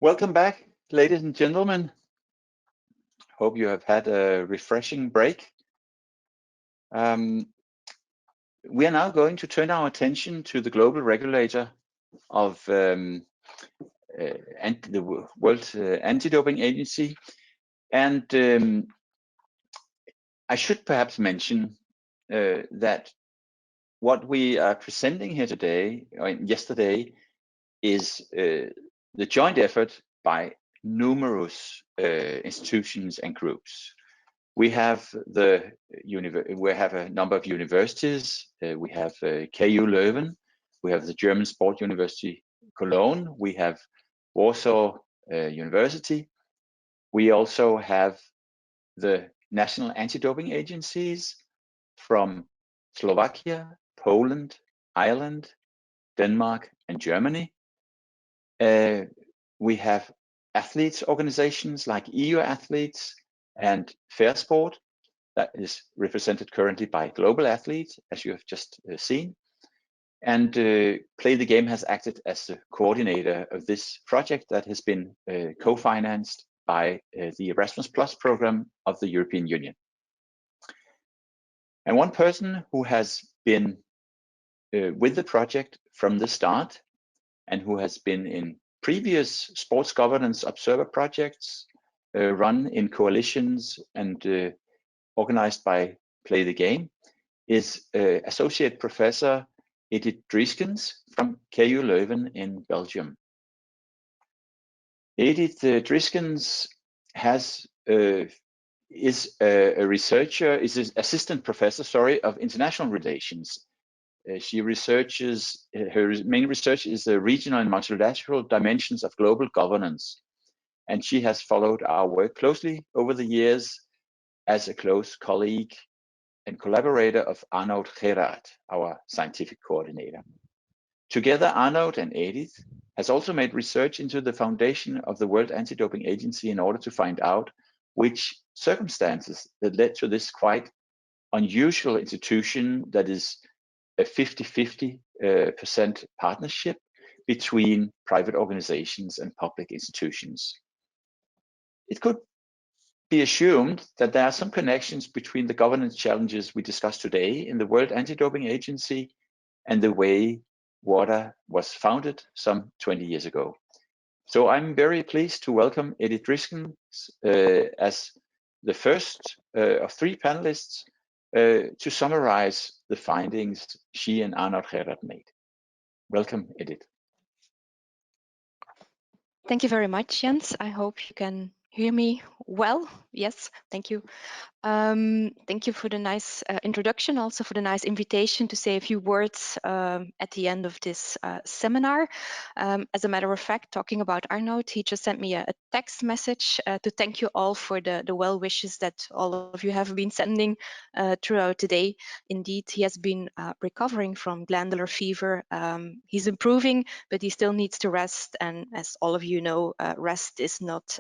Welcome back, ladies and gentlemen. Hope you have had a refreshing break. We are now going to turn our attention to the global regulator of the World Anti-Doping Agency. And I should perhaps mention that what we are presenting here today, or yesterday, is the joint effort by numerous institutions and groups. We have a number of universities. We have KU Leuven. We have the German Sport University Cologne. We have Warsaw University. We also have the national anti-doping agencies from Slovakia, Poland, Ireland, Denmark, and Germany. We have athletes organizations like EU Athletes and Fair Sport that is represented currently by Global Athletes, as you have just seen. And Play the Game has acted as the coordinator of this project that has been co-financed by the Erasmus Plus program of the European Union. And one person who has been with the project from the start and who has been in previous sports governance observer projects run in coalitions and organized by Play the Game is Associate Professor Edith Drieskens from KU Leuven in Belgium. Edith Drieskens is a researcher, is an assistant professor, of international relations. She researches, her main research is the regional and multilateral dimensions of global governance. And she has followed our work closely over the years as a close colleague and collaborator of Arnaud Gerard, our scientific coordinator. Together, Arnaud and Edith has also made research into the foundation of the World Anti-Doping Agency in order to find out which circumstances that led to this quite unusual institution that is a 50-50% partnership between private organizations and public institutions. It could be assumed that there are some connections between the governance challenges we discussed today in the World Anti-Doping Agency and the way Wada was founded some 20 years ago. So I'm very pleased to welcome Edith Drieskens as the first of three panelists to summarize the findings she and Arnaud Gerard made. Welcome, Edith. Thank you very much, Jens. I hope you can hear me well. Yes, thank you. Thank you for the nice introduction, also for the nice invitation to say a few words at the end of this seminar. As a matter of fact, talking about Arnaud, he just sent me a text message to thank you all for the well wishes that all of you have been sending throughout the day. Indeed, he has been recovering from glandular fever. He's improving, but he still needs to rest. And as all of you know, rest is not,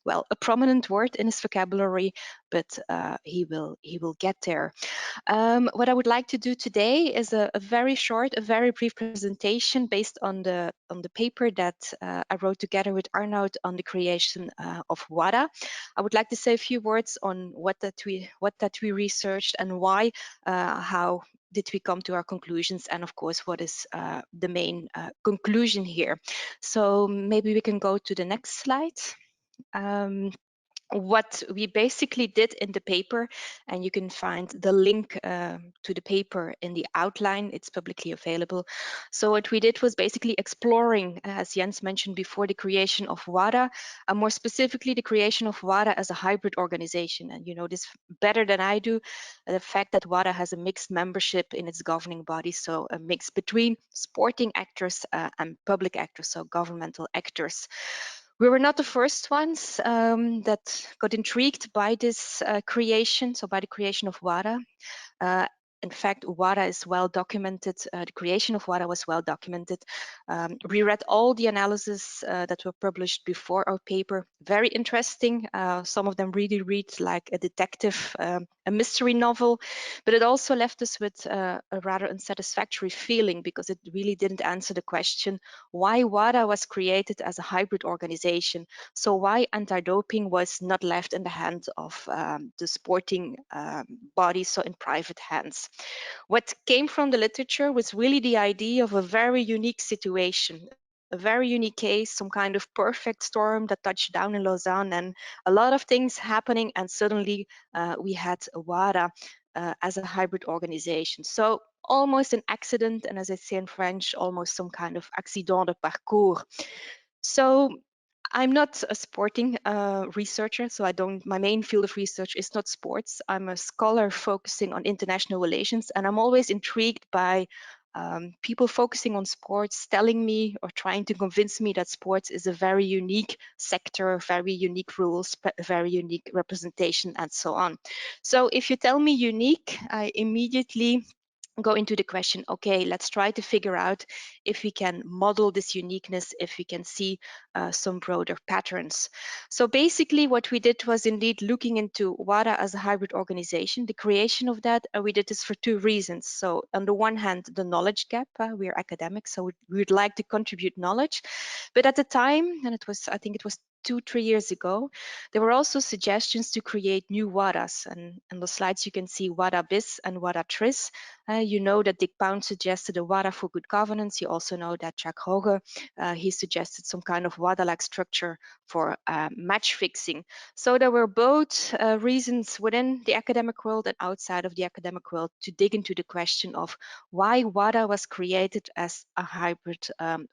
well, a prominent word in his vocabulary, but he will get there. What I would like to do today is a very short, a very brief presentation based on the paper that I wrote together with Arnaud on the creation of Wada. I would like to say a few words on what that we researched and why, how did we come to our conclusions, and of course what is the main conclusion here. So maybe we can go to the next slide. What we basically did in the paper, and you can find the link to the paper in the outline, it's publicly available. So what we did was basically exploring, as Jens mentioned before, the creation of Wada, and more specifically the creation of Wada as a hybrid organization. And you know this better than I do, the fact that Wada has a mixed membership in its governing body, so a mix between sporting actors and public actors, so governmental actors. We were not the first ones that got intrigued by this creation, so by the creation of Wada. in fact, Wada is well documented. The creation of Wada was well documented. We read all the analyses that were published before our paper. Very interesting. Some of them really read like a detective, a mystery novel, but it also left us with a rather unsatisfactory feeling because it really didn't answer the question why Wada was created as a hybrid organization. So why anti-doping was not left in the hands of the sporting bodies, so in private hands. What came from the literature was really the idea of a very unique situation, a very unique case, some kind of perfect storm that touched down in Lausanne, and a lot of things happening, and suddenly we had Wada as a hybrid organization. So almost an accident, and as I say in French, almost some kind of accident de parcours. So I'm not a sporting researcher, so my main field of research is not sports. I'm a scholar focusing on international relations, and I'm always intrigued by people focusing on sports, telling me or trying to convince me that sports is a very unique sector, very unique rules, very unique representation, and so on. So if you tell me unique, I immediately go into the question, okay, let's try to figure out if we can model this uniqueness, if we can see some broader patterns. So basically what we did was indeed looking into WADA as a hybrid organization, the creation of that, and we did this for two reasons. So on the one hand, the knowledge gap, we are academics, so we would like to contribute knowledge. But at the time, and I think it was 2-3 years ago, there were also suggestions to create new WADAs. And on the slides, you can see WADA BIS and WADA TRIS. You know that Dick Pound suggested a WADA for good governance. You also know that Jack Hoge, he suggested some kind of WADA-like structure for match fixing. So there were both reasons within the academic world and outside of the academic world to dig into the question of why WADA was created as a hybrid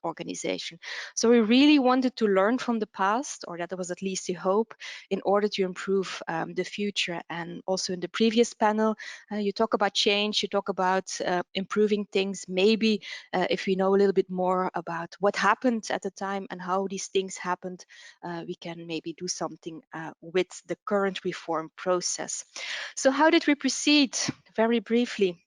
organization. So we really wanted to learn from the past, or that was at least the hope, in order to improve the future. And also in the previous panel, you talk about change, you talk about improving things. Maybe if we know a little bit more about what happened at the time and how these things happened, we can maybe do something with the current reform process. So how did we proceed? Very briefly.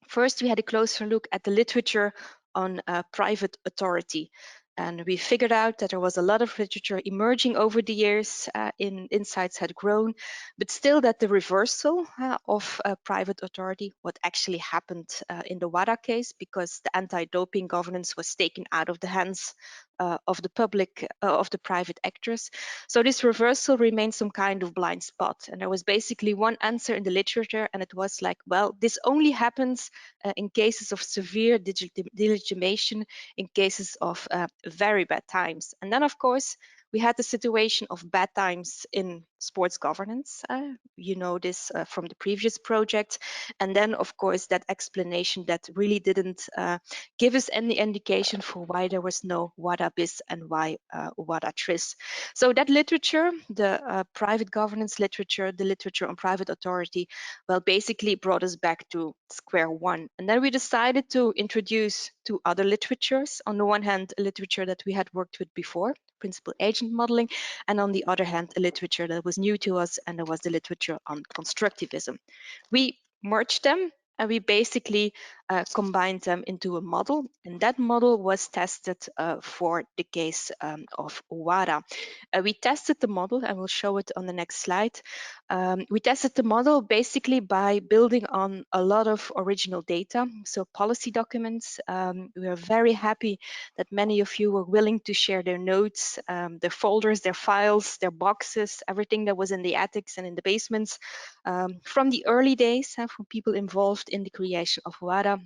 First, we had a closer look at the literature on private authority. And we figured out that there was a lot of literature emerging over the years. Insights had grown, but still that the reversal of private authority, what actually happened in the WADA case, because the anti-doping governance was taken out of the hands of the public, of the private actors. So this reversal remains some kind of blind spot. And there was basically one answer in the literature, and it was like, well, this only happens in cases of severe delegitimation, in cases of very bad times. And then, of course, we had the situation of bad times in sports governance. You know this from the previous project. And then, of course, that explanation that really didn't give us any indication for why there was no WADA BIS and why WADA TRIS. So that literature, the private governance literature, the literature on private authority, well, basically brought us back to square one. And then we decided to introduce two other literatures. On the one hand, a literature that we had worked with before, principal agent modeling, and on the other hand, a literature that was new to us, and it was the literature on constructivism. We merged them and we basically combined them into a model, and that model was tested for the case of WADA. We tested the model, and we'll show it on the next slide. We tested the model basically by building on a lot of original data, so policy documents. We are very happy that many of you were willing to share their notes, their folders, their files, their boxes, everything that was in the attics and in the basements from the early days, from people involved in the creation of WADA.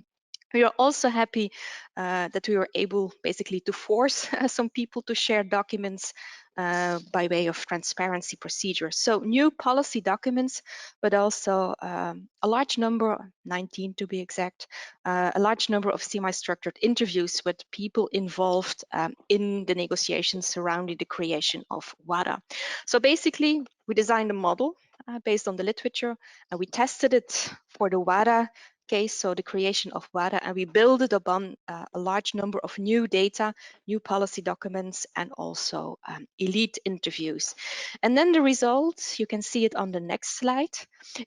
We are also happy that we were able basically to force some people to share documents by way of transparency procedures. So new policy documents, but also a large number, 19 to be exact, a large number of semi-structured interviews with people involved in the negotiations surrounding the creation of WADA. So basically, we designed a model based on the literature, and we tested it for the WADA case, so the creation of Wada, and we built it upon a large number of new data, new policy documents, and also elite interviews. And then the results, you can see it on the next slide,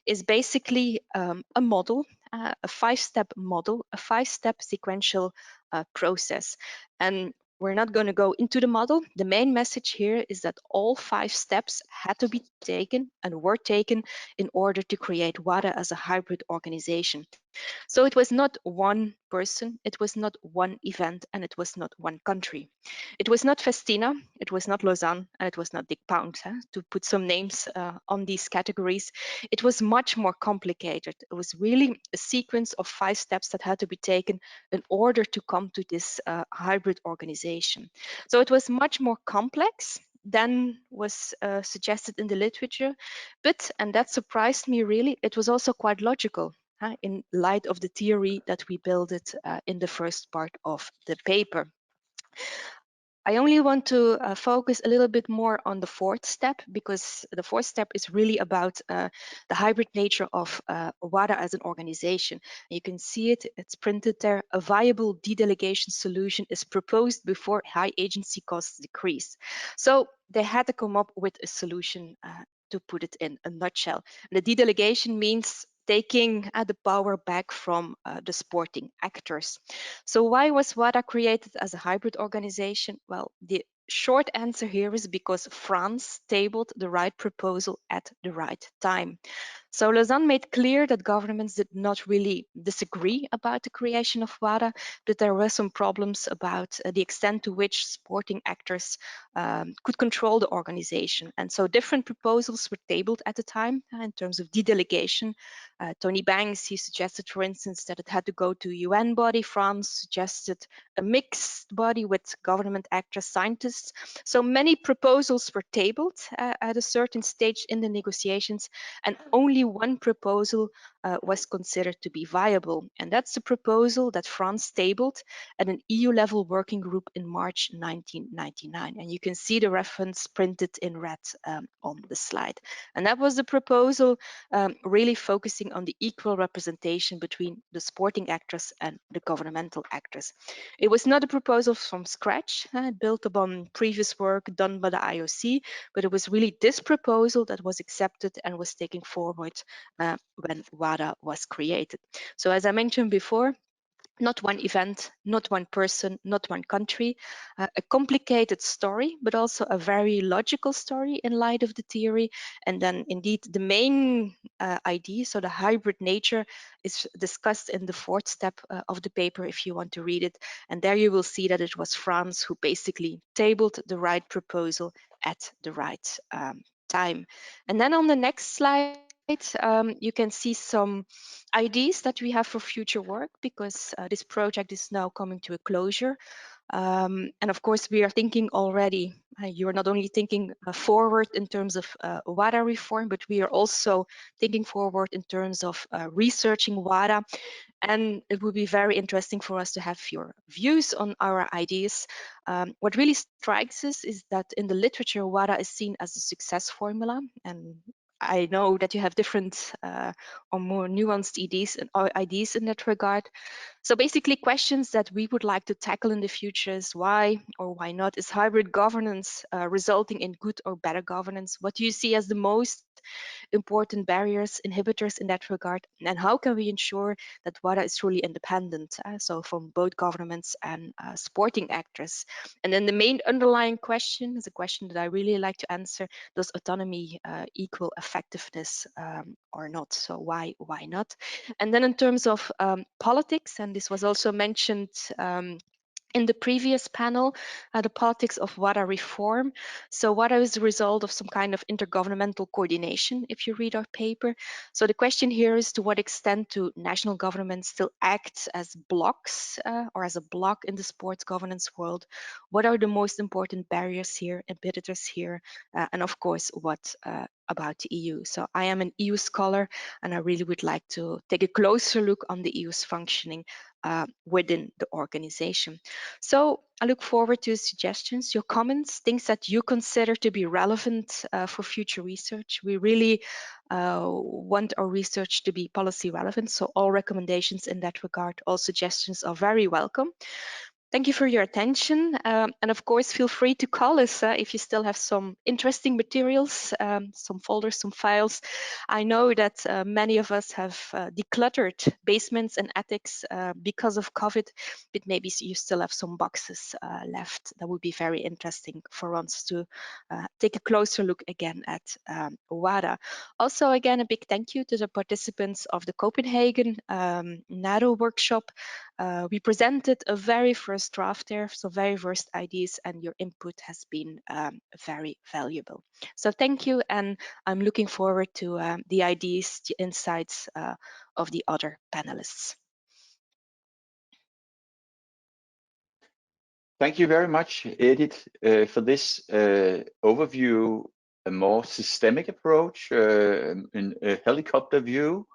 is basically a model, a 5-step model, a 5-step sequential process. And we're not going to go into the model. The main message here is that all 5 steps had to be taken and were taken in order to create WADA as a hybrid organization. So it was not one person, it was not one event, and it was not one country. It was not Festina, it was not Lausanne, and it was not Dick Pound, to put some names on these categories. It was much more complicated. It was really a sequence of 5 steps that had to be taken in order to come to this hybrid organization. So it was much more complex than was suggested in the literature, but, and that surprised me really, it was also quite logical in light of the theory that we built it in the first part of the paper. I only want to focus a little bit more on the 4th step, because the 4th step is really about the hybrid nature of WADA as an organization. You can see it, it's printed there. A viable de-delegation solution is proposed before high agency costs decrease. So they had to come up with a solution to put it in a nutshell. The de-delegation means taking the power back from the sporting actors. So why was WADA created as a hybrid organization? Well, the short answer here is because France tabled the right proposal at the right time. So Lausanne made clear that governments did not really disagree about the creation of WADA, but there were some problems about the extent to which sporting actors could control the organization. And so different proposals were tabled at the time in terms of de-delegation. Tony Banks, he suggested, for instance, that it had to go to a UN body. France suggested a mixed body with government actors, scientists. So many proposals were tabled at a certain stage in the negotiations, and only one proposal was considered to be viable. And that's the proposal that France tabled at an EU-level working group in March 1999. And you can see the reference printed in red on the slide. And that was the proposal really focusing on the equal representation between the sporting actors and the governmental actors. It was not a proposal from scratch, built upon previous work done by the IOC, but it was really this proposal that was accepted and was taken forward when WADA was created. So as I mentioned before, not one event, not one person, not one country, a complicated story, but also a very logical story in light of the theory. And then indeed the main idea, so the hybrid nature, is discussed in the 4th step of the paper if you want to read it. And there you will see that it was France who basically tabled the right proposal at the right time. And then on the next slide, you can see some ideas that we have for future work, because this project is now coming to a closure. And of course, we are thinking already, you are not only thinking forward in terms of WADA reform, but we are also thinking forward in terms of researching WADA. And it would be very interesting for us to have your views on our ideas. What really strikes us is that in the literature, WADA is seen as a success formula. And I know that you have different or more nuanced ideas in that regard. So basically questions that we would like to tackle in the future is why or why not is hybrid governance resulting in good or better governance? What do you see as the most important barriers, inhibitors in that regard? And how can we ensure that WADA is truly independent, so from both governments and sporting actors? And then the main underlying question is a question that I really like to answer: does autonomy equal effectiveness or not? So why not? And then in terms of politics, and this was also mentioned in the previous panel, the politics of WADA reform. So WADA is the result of some kind of intergovernmental coordination, if you read our paper. So the question here is, to what extent do national governments still act as blocks or as a block in the sports governance world? What are the most important barriers here, inhibitors here? And of course, what about the EU. So I am an EU scholar, and I really would like to take a closer look on the EU's functioning within the organization. So I look forward to suggestions, your comments, things that you consider to be relevant for future research. We really want our research to be policy relevant, so all recommendations in that regard, all suggestions are very welcome. Thank you for your attention. And of course, feel free to call us if you still have some interesting materials, some folders, some files. I know that many of us have decluttered basements and attics because of COVID, but maybe you still have some boxes left. That would be very interesting for us to take a closer look again at Wada. Also, again, a big thank you to the participants of the Copenhagen NADO workshop. We presented a very first draft there, so very first ideas, and your input has been very valuable. So thank you, and I'm looking forward to the ideas, the insights of the other panelists. Thank you very much, Edith, for this overview, a more systemic approach, in a helicopter view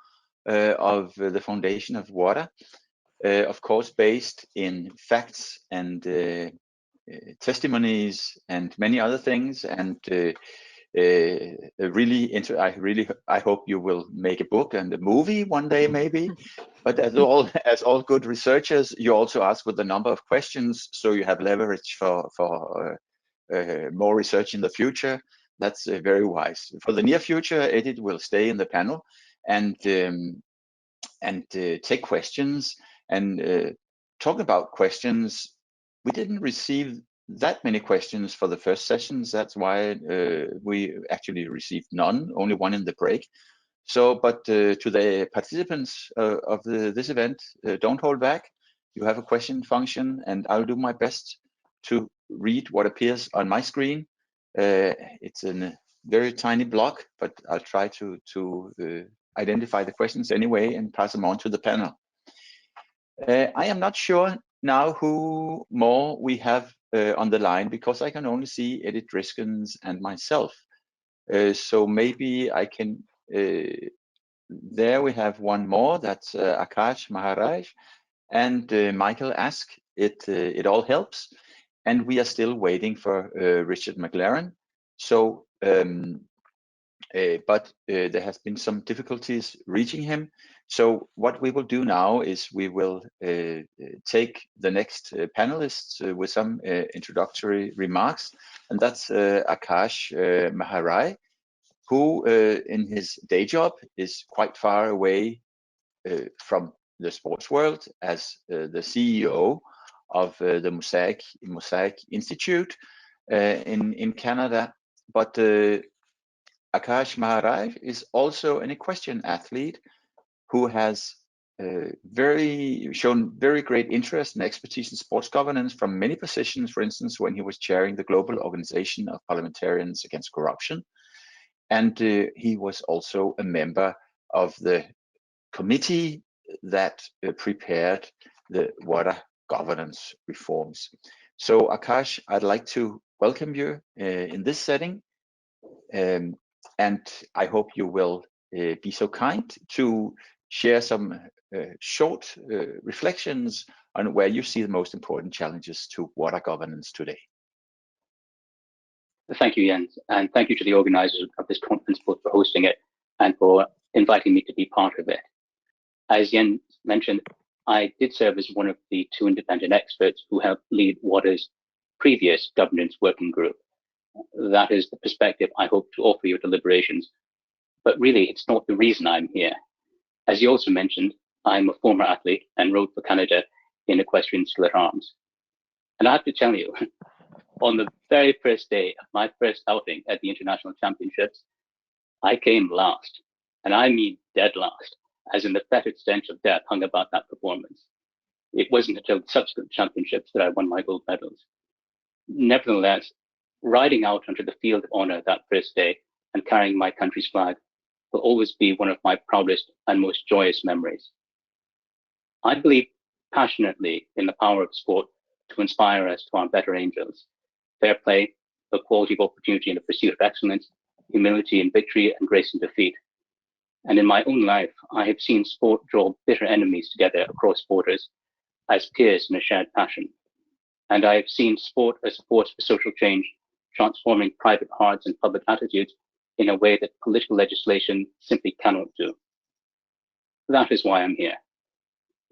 of the foundation of Wada. Of course, based in facts and testimonies and many other things, and I hope you will make a book and a movie one day, maybe. But as all good researchers, you also ask with a number of questions, so you have leverage for more research in the future. That's very wise. For the near future, Edith will stay in the panel and take questions. And talking about questions, we didn't receive that many questions for the first sessions. That's why we actually received none, only one in the break. So, but to the participants of this event, don't hold back. You have a question function, and I'll do my best to read what appears on my screen. It's in a very tiny block, but I'll try to identify the questions anyway and pass them on to the panel. I am not sure now who more we have on the line, because I can only see Edith Drieskens and myself. So maybe I can, there we have one more, that's Akaash Maharaj, and Michael asked, it all helps, and we are still waiting for H Mclaren. So, but there has been some difficulties reaching him. So what we will do now is we will take the next panelists with some introductory remarks, and that's Akaash Maharaj, who in his day job is quite far away from the sports world as the CEO of the Mosaic Institute in Canada. But Akaash Maharaj is also an equestrian athlete who has shown very great interest and expertise in sports governance from many positions. For instance, when he was chairing the Global Organization of Parliamentarians Against Corruption, and he was also a member of the committee that prepared the Wada governance reforms. So Akaash, I'd like to welcome you in this setting. And I hope you will be so kind to share some short reflections on where you see the most important challenges to Wada governance today. Thank you, Jens, and thank you to the organizers of this conference both for hosting it and for inviting me to be part of it. As Jens mentioned, I did serve as one of the 2 independent experts who helped lead Wada's previous governance working group. That is the perspective I hope to offer your deliberations, but really it's not the reason I'm here. As you also mentioned, I'm a former athlete and rode for Canada in equestrian split arms. And I have to tell you, on the very first day of my first outing at the International Championships, I came last, and I mean dead last, as in the fetid stench of death hung about that performance. It wasn't until the subsequent championships that I won my gold medals. Nevertheless, riding out onto the field of honor that first day and carrying my country's flag will always be one of my proudest and most joyous memories. I believe passionately in the power of sport to inspire us to our better angels. Fair play, equality of opportunity in the pursuit of excellence, humility in victory, and grace in defeat. And in my own life, I have seen sport draw bitter enemies together across borders as peers in a shared passion. And I have seen sport as a force for social change, transforming private hearts and public attitudes in a way that political legislation simply cannot do. That is why I'm here.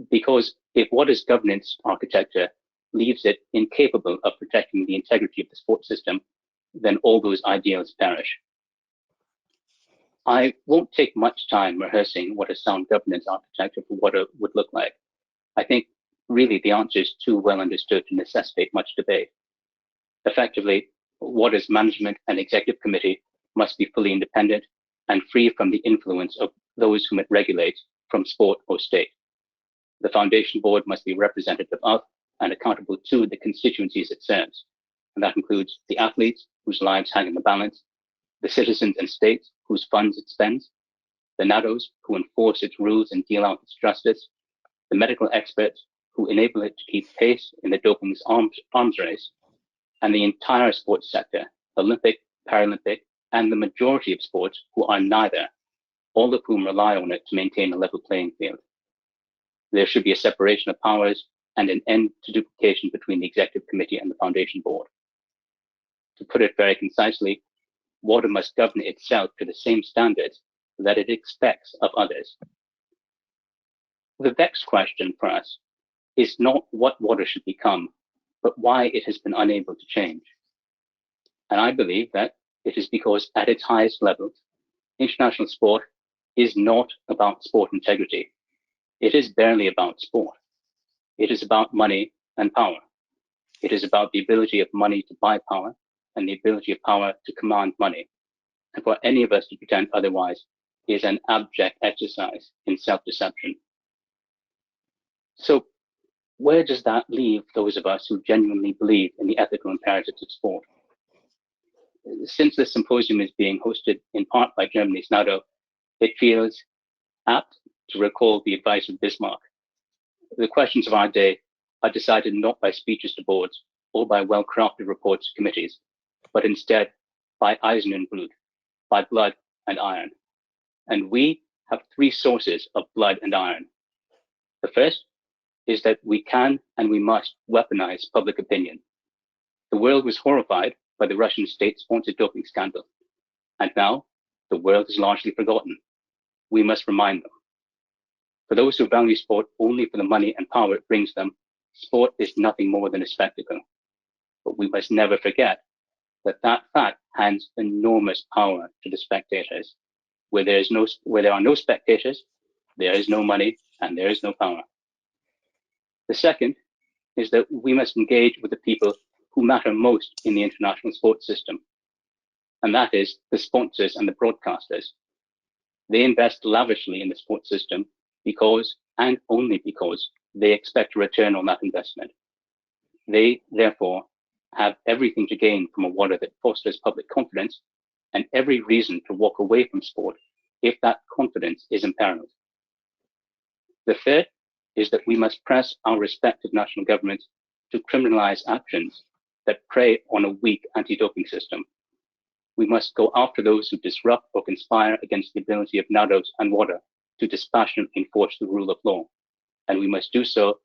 Because if Wada's governance architecture leaves it incapable of protecting the integrity of the sports system, then all those ideals perish. I won't take much time rehearsing what a sound governance architecture for Wada would look like. I think really the answer is too well understood to necessitate much debate. Effectively, Wada's management and executive committee must be fully independent and free from the influence of those whom it regulates from sport or state. The foundation board must be representative of and accountable to the constituencies it serves. And that includes the athletes whose lives hang in the balance, the citizens and states whose funds it spends, the NADOs who enforce its rules and deal out its justice, the medical experts who enable it to keep pace in the doping's arms race, and the entire sports sector, Olympic, Paralympic, and the majority of sports who are neither, all of whom rely on it to maintain a level playing field. There should be a separation of powers and an end to duplication between the executive committee and the foundation board. To put it very concisely, Wada must govern itself to the same standards that it expects of others. The vexed question for us is not what Wada should become, but why it has been unable to change. And I believe that it is because at its highest levels, international sport is not about sport integrity. It is barely about sport. It is about money and power. It is about the ability of money to buy power and the ability of power to command money. And for any of us to pretend otherwise is an abject exercise in self-deception. So where does that leave those of us who genuinely believe in the ethical imperatives of sport? Since this symposium is being hosted in part by Germany's NADO, it feels apt to recall the advice of Bismarck. The questions of our day are decided not by speeches to boards or by well-crafted reports to committees, but instead by Eisen and Blut, by blood and iron. And we have three sources of blood and iron. The first is that we can and we must weaponize public opinion. The world was horrified by the Russian state-sponsored doping scandal, and now the world has largely forgotten. We must remind them. For those who value sport only for the money and power it brings them, sport is nothing more than a spectacle. But we must never forget that that fact hands enormous power to the spectators. Where there are no spectators, there is no money and there is no power. The second is that we must engage with the people who matter most in the international sports system, and that is the sponsors and the broadcasters. They invest lavishly in the sports system because, and only because, they expect a return on that investment. They, therefore, have everything to gain from a Wada that fosters public confidence and every reason to walk away from sport if that confidence is imperiled. The third is that we must press our respective national governments to criminalize actions that prey on a weak anti-doping system. We must go after those who disrupt or conspire against the ability of NADOs and Wada to dispassionately enforce the rule of law. And we must do so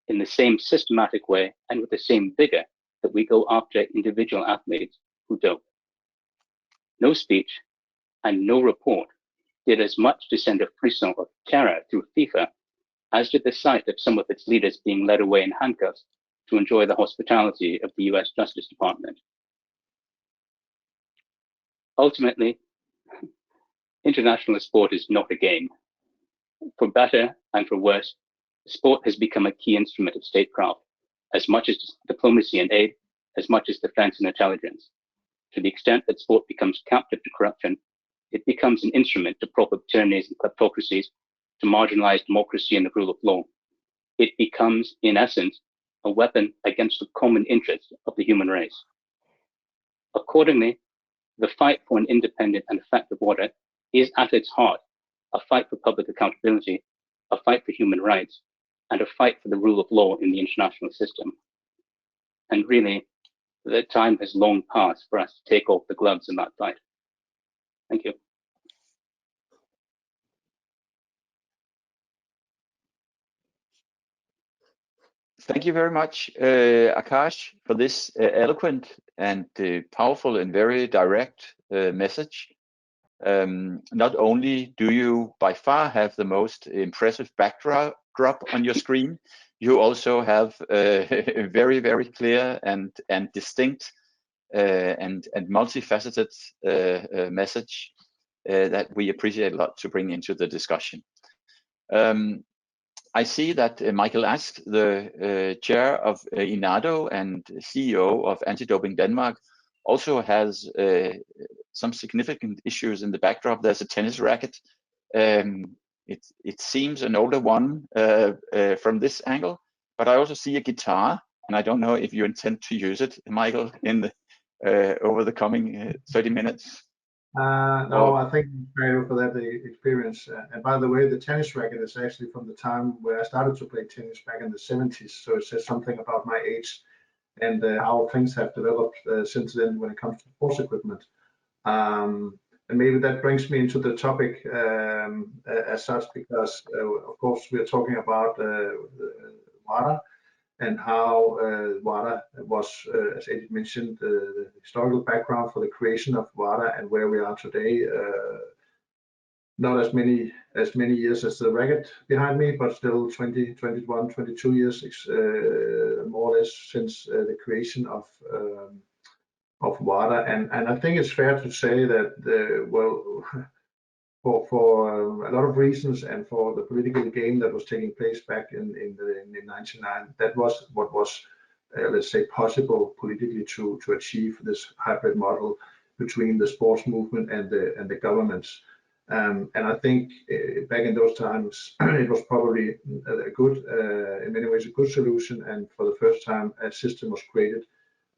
in the same systematic way and with the same vigor that we go after individual athletes who dope. No speech and no report did as much to send a frisson of terror through FIFA as did the sight of some of its leaders being led away in handcuffs to enjoy the hospitality of the US Justice Department. Ultimately, international sport is not a game. For better and for worse, sport has become a key instrument of statecraft, as much as diplomacy and aid, as much as defense and intelligence. To the extent that sport becomes captive to corruption, it becomes an instrument to prop up tyrannies and kleptocracies, to marginalize democracy and the rule of law. It becomes, in essence, a weapon against the common interests of the human race. Accordingly, the fight for an independent and effective Wada is at its heart a fight for public accountability, a fight for human rights, and a fight for the rule of law in the international system. And really, the time has long passed for us to take off the gloves in that fight. Thank you. Thank you very much, Akaash, for this eloquent and powerful and very direct message. Not only do you by far have the most impressive backdrop on your screen, you also have a very, very clear and distinct and multifaceted message that we appreciate a lot to bring into the discussion. I see that Michael Ask, the chair of iNADO and CEO of Anti-Doping Denmark, also has some significant issues in the backdrop. There's a tennis racket. It seems an older one from this angle, but I also see a guitar, and I don't know if you intend to use it, Michael, in the over the coming 30 minutes. No, I thank you for that experience. And by the way, the tennis racket is actually from the time where I started to play tennis back in the 70s. So it says something about my age and how things have developed since then when it comes to sports equipment. And maybe that brings me into the topic as such, because of course we're talking about Wada and how Wada was, as Edith mentioned, the historical background for the creation of Wada and where we are today. Not as many years as the racket behind me, but still 20, 21, 22 years more or less since the creation of Wada. And I think it's fair to say that, well, for a lot of reasons and for the political game that was taking place back in 99, that was what was, let's say, possible politically to achieve this hybrid model between the sports movement and the governments. And I think back in those times, it was probably a good, in many ways, a good solution. And for the first time, a system was created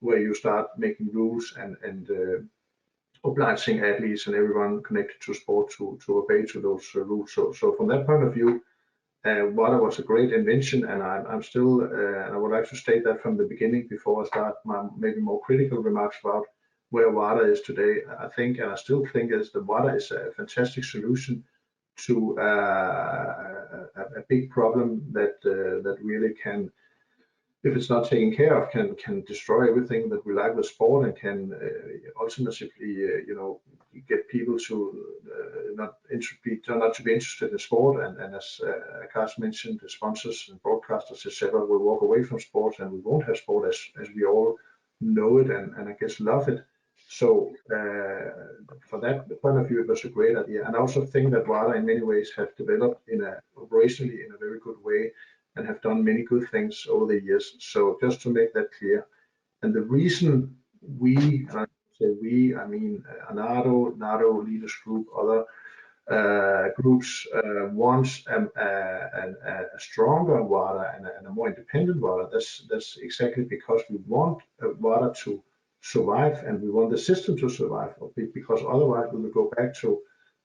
where you start making rules and obliging athletes and everyone connected to sport to obey to those rules. So from that point of view, Wada was a great invention, and I'm still, and I would like to state that from the beginning before I start my maybe more critical remarks about where Wada is today. I think, and I still think, is that Wada is a fantastic solution to a big problem that really can, if it's not taken care of, can destroy everything that we like with sport, and can ultimately, get people to not to be interested in sport. And as Akaash mentioned, the sponsors and broadcasters, etc., will walk away from sports, and we won't have sport as we all know it and I guess love it. So for that point of view, it was a great idea. And I also think that Wada in many ways have developed operationally in a very good way, and have done many good things over the years. So just to make that clear, and the reason we, and I say we, I mean iNADO, NADO Leaders Group, other groups wants a stronger Wada and a more independent Wada. That's exactly because we want Wada to survive, and we want the system to survive, because otherwise we will go back to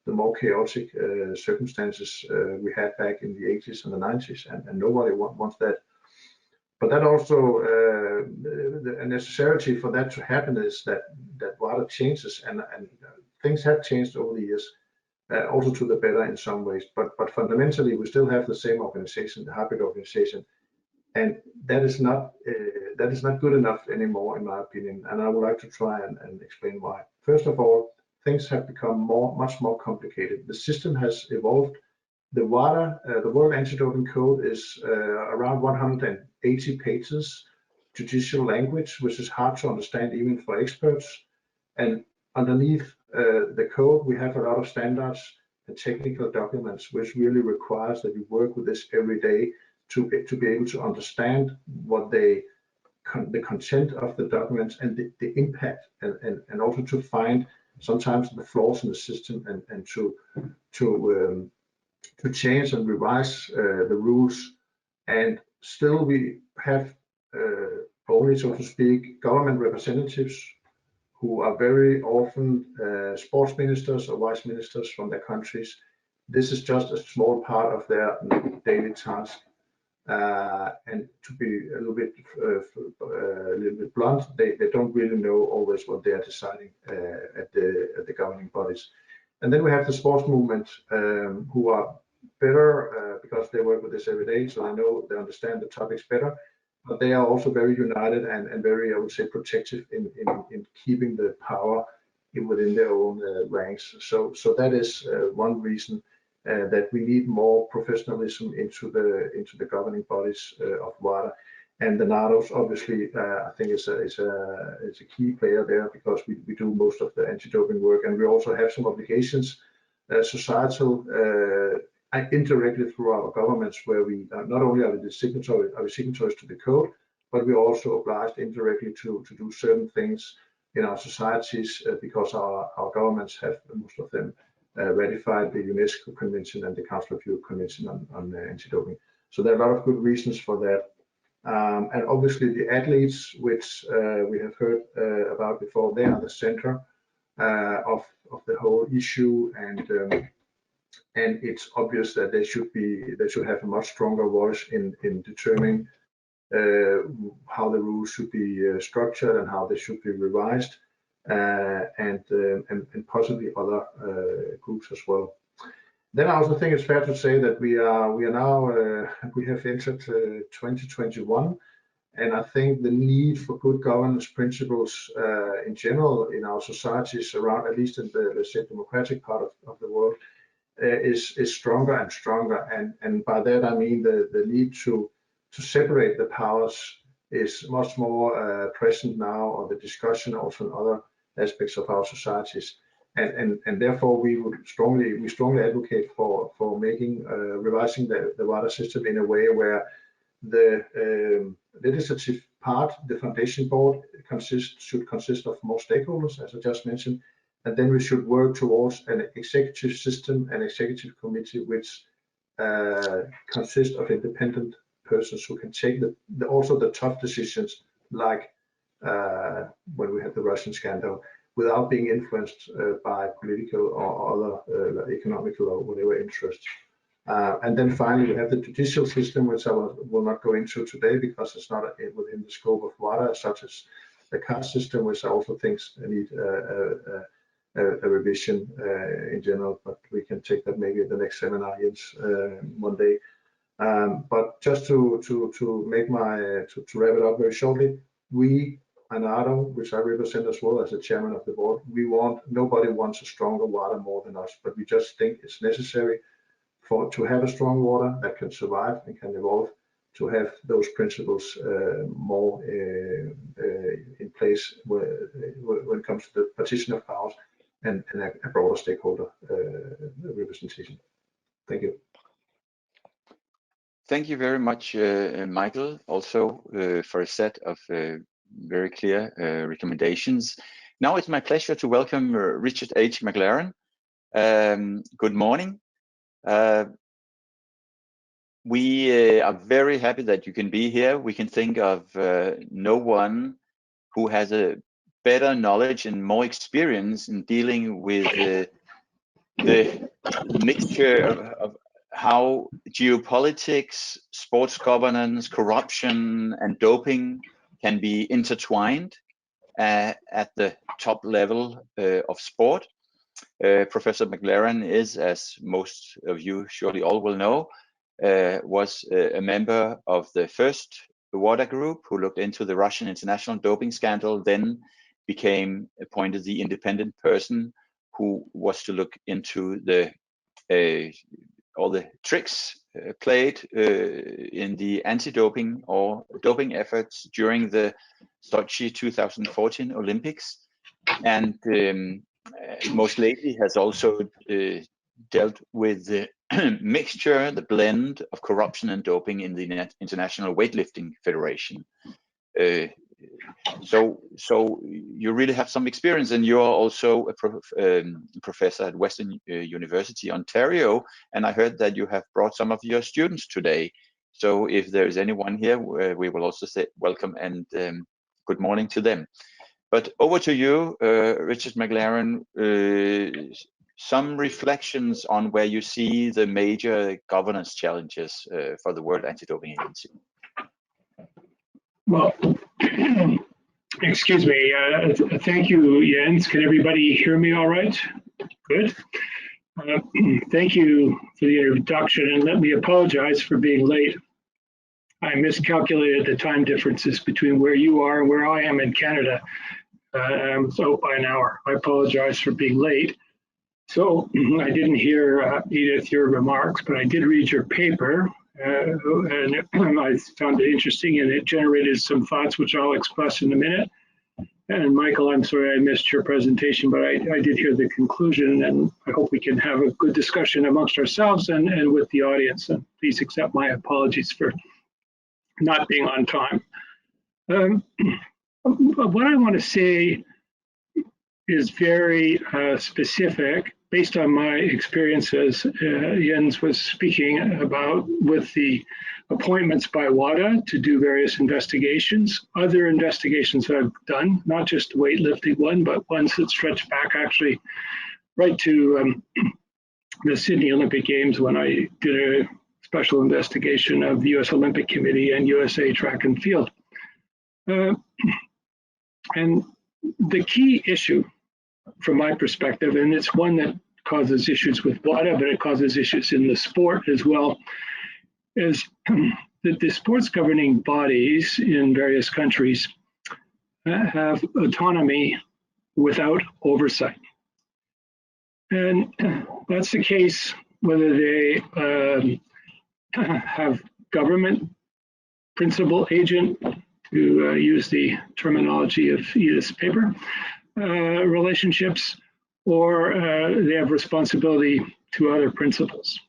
the more chaotic circumstances we had back in the 80s and the 90s, and nobody wants that. But that also, a necessity for that to happen is that Wada changes, and things have changed over the years, also to the better in some ways. But fundamentally, we still have the same organization, the hybrid organization, and that is not good enough anymore, in my opinion. And I would like to try and explain why. First of all, things have become much more complicated. The system has evolved. The Wada, the World Anti-Doping Code, is around 180 pages, judicial language, which is hard to understand even for experts. And underneath the code, we have a lot of standards and technical documents, which really requires that you work with this every day to be able to understand what the content of the documents and the impact, and also to find sometimes the flaws in the system, and to change and revise the rules. And still we have only, so to speak, government representatives who are very often sports ministers or vice ministers from their countries. This is just a small part of their daily task. And to be a little bit blunt, they don't really know always what they are deciding at the governing bodies. And then we have the sports movement, who are better because they work with this every day, so they understand the topics better. But they are also very united and very, I would say, protective in keeping the power within their own ranks. So that is one reason that we need more professionalism into the governing bodies of WADA. And the NADOs, obviously, I think is a key player there, because we do most of the anti-doping work, and we also have some obligations, societal, indirectly through our governments, where we not only are we signatories to the code, but we're also obliged indirectly to do certain things in our societies, because our governments have, most of them, ratified the UNESCO Convention and the Council of Europe Convention on anti-doping. So there are a lot of good reasons for that. And obviously the athletes, which we have heard about before, they are the center of the whole issue, and it's obvious that they should have a much stronger voice in determining how the rules should be structured and how they should be revised, and possibly other groups as well. Then I also think it's fair to say that we have entered 2021, and I think the need for good governance principles in general in our societies around, at least in the, let's say, democratic part of the world, is stronger and stronger, and by that I mean the need to separate the powers is much more present now, or the discussion also in other aspects of our societies, and therefore we strongly advocate for making revising the WADA system in a way where the legislative part, the foundation board, should consist of more stakeholders, as I just mentioned. And then we should work towards an executive system, an executive committee, which consists of independent persons who can take also the tough decisions, like when we had the Russian scandal, without being influenced by political or other economical or whatever interests. And then finally, we have the judicial system, which I will not go into today because it's not within the scope of WADA, such as the caste system, which I also think need a revision in general, but we can take that maybe at the next seminar one day. But just to make to wrap it up very shortly, we, iNADO, which I represent as well as the chairman of the board, nobody wants a stronger WADA more than us, but we just think it's necessary to have a strong WADA that can survive and can evolve, to have those principles more in place when it comes to the partition of powers and a broader stakeholder representation. Thank you. Thank you very much, Michael, also for a set of very clear recommendations. Now it's my pleasure to welcome Richard H. Mclaren. Good morning. We are very happy that you can be here. We can think of no one who has a better knowledge and more experience in dealing with the mixture of how geopolitics, sports governance, corruption, and doping can be intertwined at the top level of sport. Professor Mclaren is, as most of you surely all will know, was a member of the first Wada group who looked into the Russian international doping scandal, then became appointed the independent person who was to look into all the tricks played in the anti-doping or doping efforts during the Sochi 2014 Olympics, and most lately has also dealt with the mixture, the blend of corruption and doping in the International Weightlifting Federation. So you really have some experience, and you're also a professor at Western University, Ontario, and I heard that you have brought some of your students today. So if there is anyone here, we will also say welcome and good morning to them. But over to you, Richard Mclaren, some reflections on where you see the major governance challenges for the World Anti-Doping Agency. Well, excuse me. Thank you, Jens. Can everybody hear me all right? Good. Thank you for the introduction, and let me apologize for being late. I miscalculated the time differences between where you are and where I am in Canada. I'm out by an hour. I apologize for being late. So I didn't hear, Edith, your remarks, but I did read your paper, and I found it interesting, and it generated some thoughts which I'll express in a minute. And Michael, I'm sorry I missed your presentation, but I did hear the conclusion, and I hope we can have a good discussion amongst ourselves and with the audience. And please accept my apologies for not being on time. What I want to say is very specific based on my experiences Jens was speaking about with the appointments by Wada to do various investigations. Other investigations I've done, not just the weightlifting one, but ones that stretch back actually right to the Sydney Olympic Games when I did a special investigation of the US Olympic Committee and USA Track and Field. And the key issue from my perspective, and it's one that causes issues with WADA, but it causes issues in the sport as well, is that the sports governing bodies in various countries have autonomy without oversight. And that's the case whether they have government principal agent, to use the terminology of Edith's paper, relationships, or they have responsibility to other principals.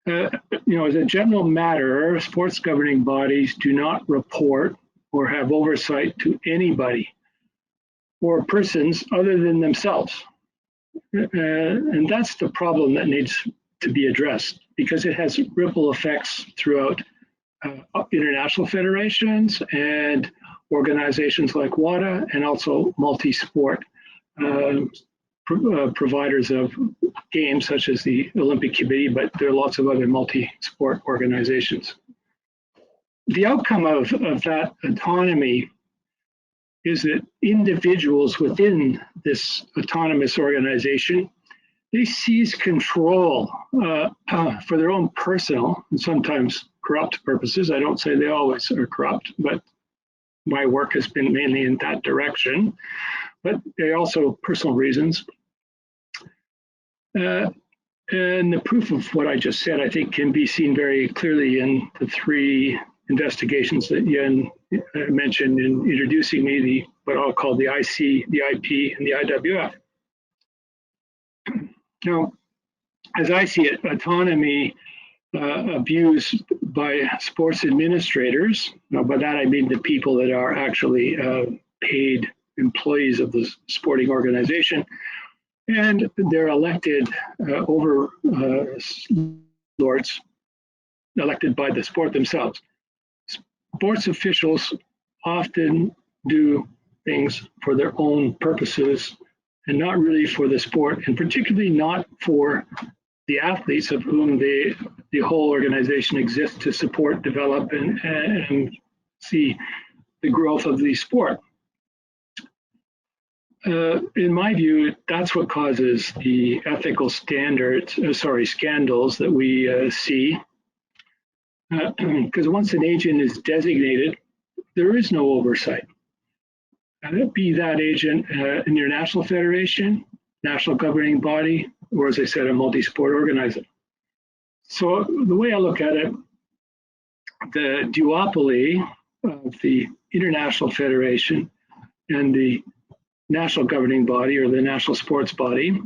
As a general matter, sports governing bodies do not report or have oversight to anybody or persons other than themselves. And that's the problem that needs to be addressed, because it has ripple effects throughout international federations and organizations like WADA, and also multi-sport providers of games such as the Olympic Committee, but there are lots of other multi-sport organizations. The outcome of that autonomy is that individuals within this autonomous organization, they seize control for their own personal and sometimes corrupt purposes. I don't say they always are corrupt, but my work has been mainly in that direction, but they also personal reasons. And the proof of what I just said, I think, can be seen very clearly in the three investigations that Yen mentioned in introducing me, what I'll call the IC, the IP, and the IWF. Now, as I see it, autonomy abused by sports administrators. Now, by that I mean the people that are actually paid employees of the sporting organization, and they're elected overlords, elected by the sport themselves. Sports officials often do things for their own purposes and not really for the sport, and particularly not for the athletes of whom the whole organization exists to support, develop, and see the growth of the sport. In my view, that's what causes the ethical scandals that we see. Because once an agent is designated, there is no oversight. Be that agent an international federation, national governing body, or as I said, a multi-sport organizer. So the way I look at it, the duopoly of the international federation and the national governing body or the national sports body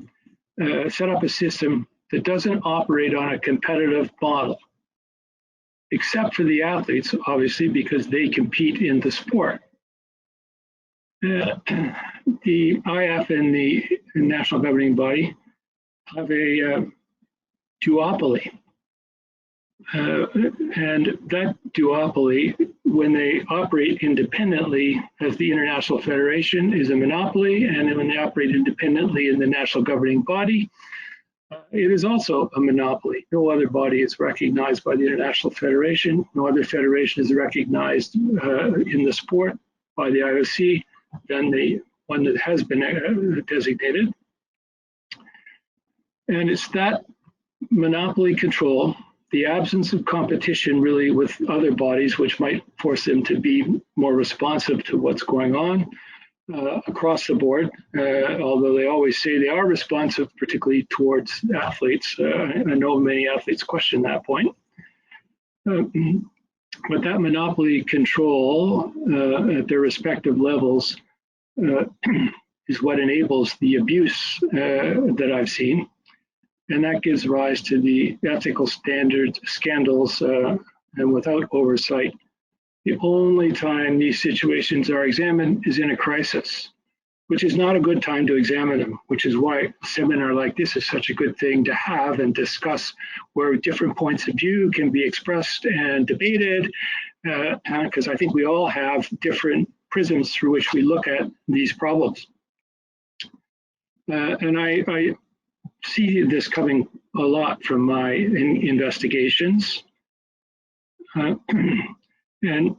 set up a system that doesn't operate on a competitive model, except for the athletes, obviously, because they compete in the sport. The IF and the national governing body have a duopoly. And that duopoly, when they operate independently as the International Federation, is a monopoly, and when they operate independently in the national governing body, it is also a monopoly. No other body is recognized by the International Federation. No other federation is recognized in the sport by the IOC than the one that has been designated. And it's that monopoly control, the absence of competition really with other bodies, which might force them to be more responsive to what's going on across the board, although they always say they are responsive, particularly towards athletes. I know many athletes question that point. But that monopoly control at their respective levels is what enables the abuse that I've seen. And that gives rise to the ethical standards, scandals, and without oversight. The only time these situations are examined is in a crisis, which is not a good time to examine them, which is why a seminar like this is such a good thing to have and discuss, where different points of view can be expressed and debated, because I think we all have different prisms through which we look at these problems. And I see this coming a lot from my investigations. And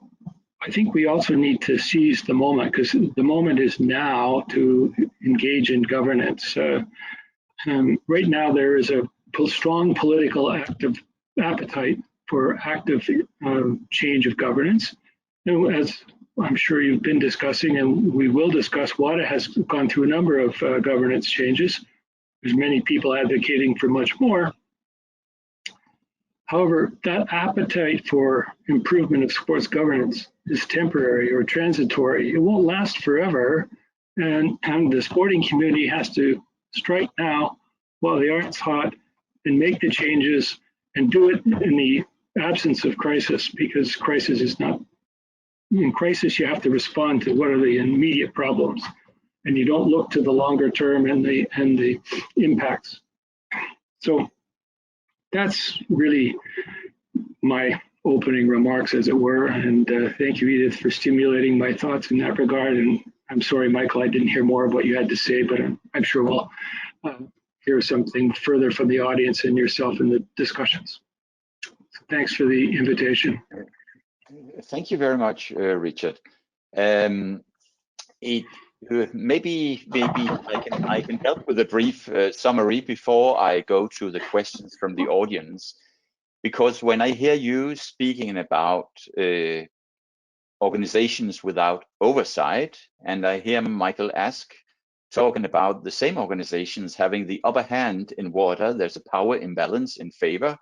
I think we also need to seize the moment, because the moment is now to engage in governance. Right now, there is a strong political appetite for active change of governance. And as I'm sure you've been discussing, and we will discuss, Wada has gone through a number of governance changes. There's many people advocating for much more. However, that appetite for improvement of sports governance is temporary or transitory. It won't last forever, and the sporting community has to strike now while the iron's hot and make the changes and do it in the absence of crisis, because crisis is not, in crisis you have to respond to what are the immediate problems, and you don't look to the longer term and the impacts. So that's really my opening remarks, as it were. And thank you, Edith, for stimulating my thoughts in that regard. And I'm sorry, Michael, I didn't hear more of what you had to say, but I'm sure we'll hear something further from the audience and yourself in the discussions. So thanks for the invitation. Thank you very much, Richard. Maybe I can help with a brief summary before I go to the questions from the audience, because when I hear you speaking about organizations without oversight, and I hear Michael Ask talking about the same organizations having the upper hand in water, there's a power imbalance in favor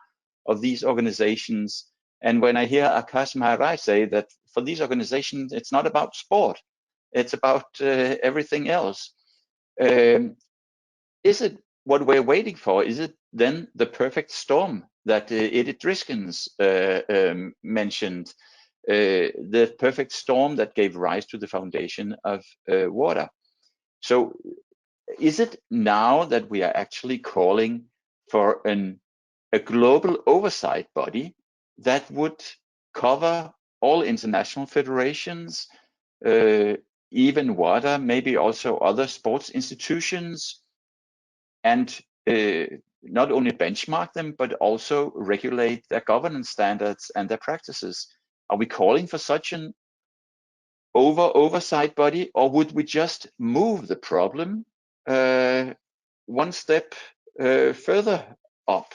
of these organizations. And when I hear Akaash Maharaj say that for these organizations, it's not about sport, it's about everything else. Is it what we're waiting for? Is it then the perfect storm that Edith Drieskens mentioned, the perfect storm that gave rise to the foundation of Wada? So is it now that we are actually calling for a global oversight body that would cover all international federations, even WADA, maybe also other sports institutions, and not only benchmark them, but also regulate their governance standards and their practices? Are we calling for such an oversight body, or would we just move the problem one step further up?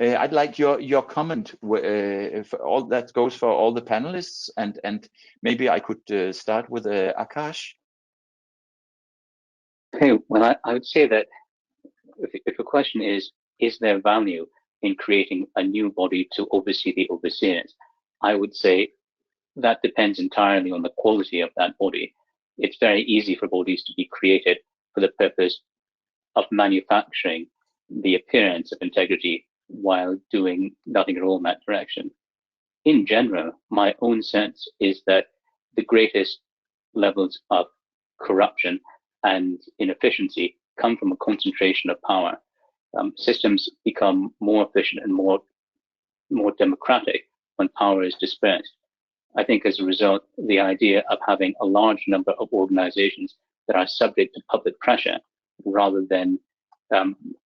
I'd like your comment. For all that goes for all the panelists, and maybe I could start with Akaash. Okay, well, I would say that if the question is there value in creating a new body to oversee the overseers, I would say that depends entirely on the quality of that body. It's very easy for bodies to be created for the purpose of manufacturing the appearance of integrity while doing nothing at all in that direction. In general, my own sense is that the greatest levels of corruption and inefficiency come from a concentration of power. Systems become more efficient and more democratic when power is dispersed. I think as a result, the idea of having a large number of organizations that are subject to public pressure rather than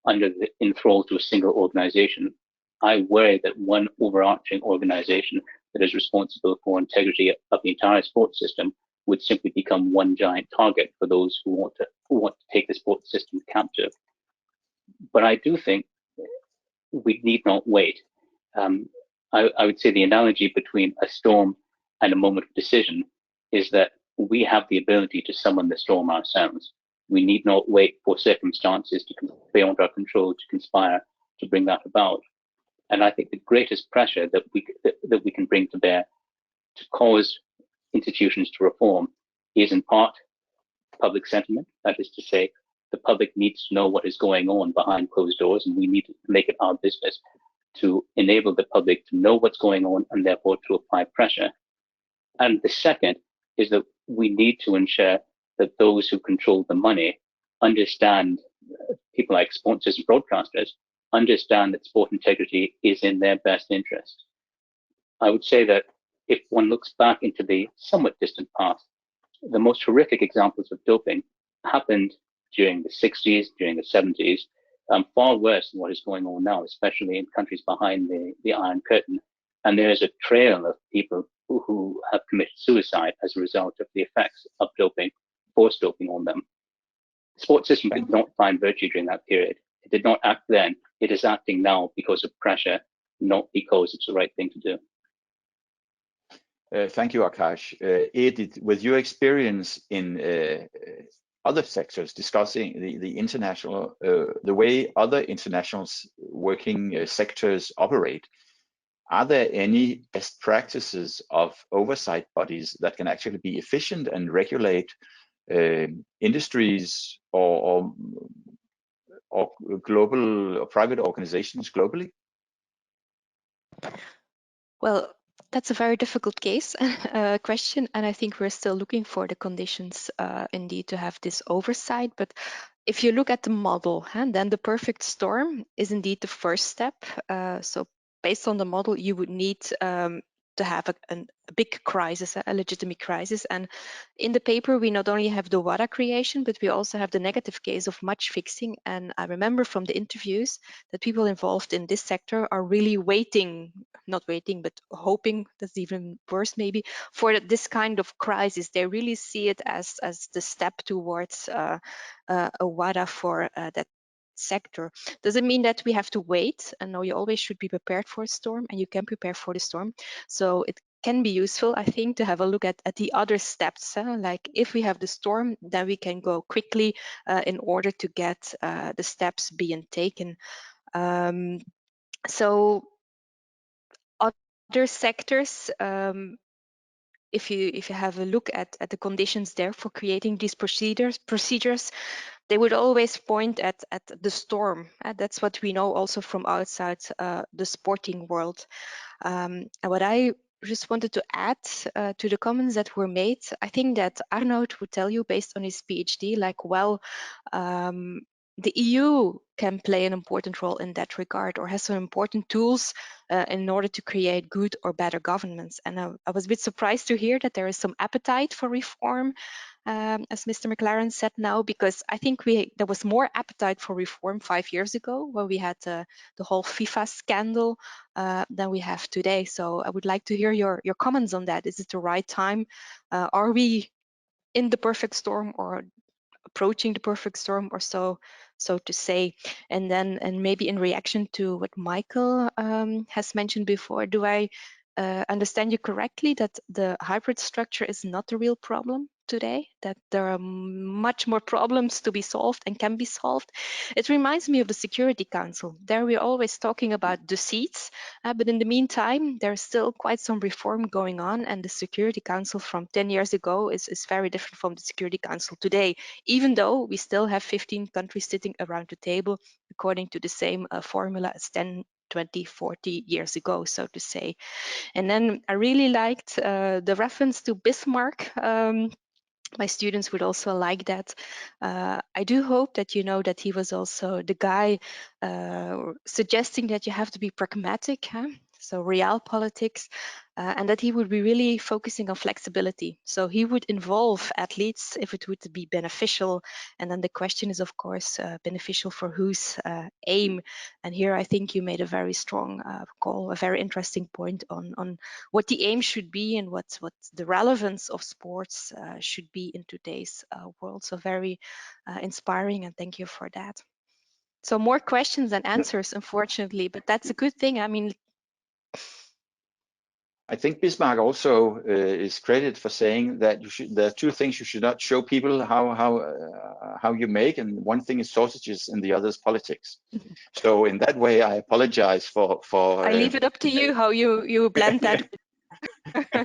under the enthrall to a single organization, I worry that one overarching organization that is responsible for integrity of the entire sports system would simply become one giant target for those who want to take the sports system captive. But I do think we need not wait. I would say the analogy between a storm and a moment of decision is that we have the ability to summon the storm ourselves. We need not wait for circumstances beyond our control to conspire to bring that about. And I think the greatest pressure that we can bring to bear to cause institutions to reform is in part public sentiment. That is to say, the public needs to know what is going on behind closed doors, and we need to make it our business to enable the public to know what's going on and therefore to apply pressure. And the second is that we need to ensure that those who control the money understand, people like sponsors and broadcasters, understand that sport integrity is in their best interest. I would say that if one looks back into the somewhat distant past, the most horrific examples of doping happened during the 60s, during the 70s, far worse than what is going on now, especially in countries behind the Iron Curtain. And there is a trail of people who have committed suicide as a result of the effects of doping, forced doping on them. The sports system did not find virtue during that period. It did not act then. It is acting now because of pressure, not because it's the right thing to do. Thank you, Akaash. Edith, with your experience in other sectors discussing the international, the way other international working sectors operate, are there any best practices of oversight bodies that can actually be efficient and regulate industries or global or private organizations globally? Well, that's a very difficult question, and I think we're still looking for the conditions indeed to have this oversight. But if you look at the model, then the perfect storm is indeed the first step. So based on the model, you would need to have a big crisis, a legitimate crisis. And in the paper, we not only have the Wada creation, but we also have the negative case of match fixing. And I remember from the interviews that people involved in this sector are really not waiting, but hoping, that's even worse maybe, for this kind of crisis. They really see it as the step towards a Wada for that sector. Does it mean that we have to wait? And no, you always should be prepared for a storm, and you can prepare for the storm. So it can be useful, I think, to have a look at the other steps. Like if we have the storm, then we can go quickly in order to get the steps being taken. So other sectors, if you have a look at the conditions there for creating these procedures, they would always point at the storm. That's what we know also from outside the sporting world. And what I just wanted to add to the comments that were made, I think that Arnoud would tell you, based on his PhD, like, well, the EU can play an important role in that regard, or has some important tools in order to create good or better governments. And I was a bit surprised to hear that there is some appetite for reform, as Mr. Mclaren said now, because I think there was more appetite for reform 5 years ago when we had the whole FIFA scandal than we have today. So I would like to hear your comments on that. Is it the right time? Are we in the perfect storm, or approaching the perfect storm, or so to say? And maybe in reaction to what Michael has mentioned before, do I understand you correctly that the hybrid structure is not the real problem today, that there are much more problems to be solved and can be solved? It reminds me of the Security Council. There we're always talking about the seats, but in the meantime, there's still quite some reform going on, and the Security Council from 10 years ago is very different from the Security Council today, even though we still have 15 countries sitting around the table according to the same formula as 10, 20, 40 years ago, so to say. And then I really liked the reference to Bismarck. My students would also like that. I do hope that you know that he was also the guy suggesting that you have to be pragmatic. so real politics, and that he would be really focusing on flexibility. So he would involve athletes if it would be beneficial, and then the question is, of course, beneficial for whose aim. And here I think you made a very strong call, a very interesting point on what the aim should be and what the relevance of sports should be in today's world. So very inspiring, and thank you for that. So more questions than answers, unfortunately, but that's a good thing. I mean, I think Bismarck also is credited for saying that there are two things you should not show people how you make, and one thing is sausages and the other is politics. So in that way, I apologize for. I leave it up to you how you blend that.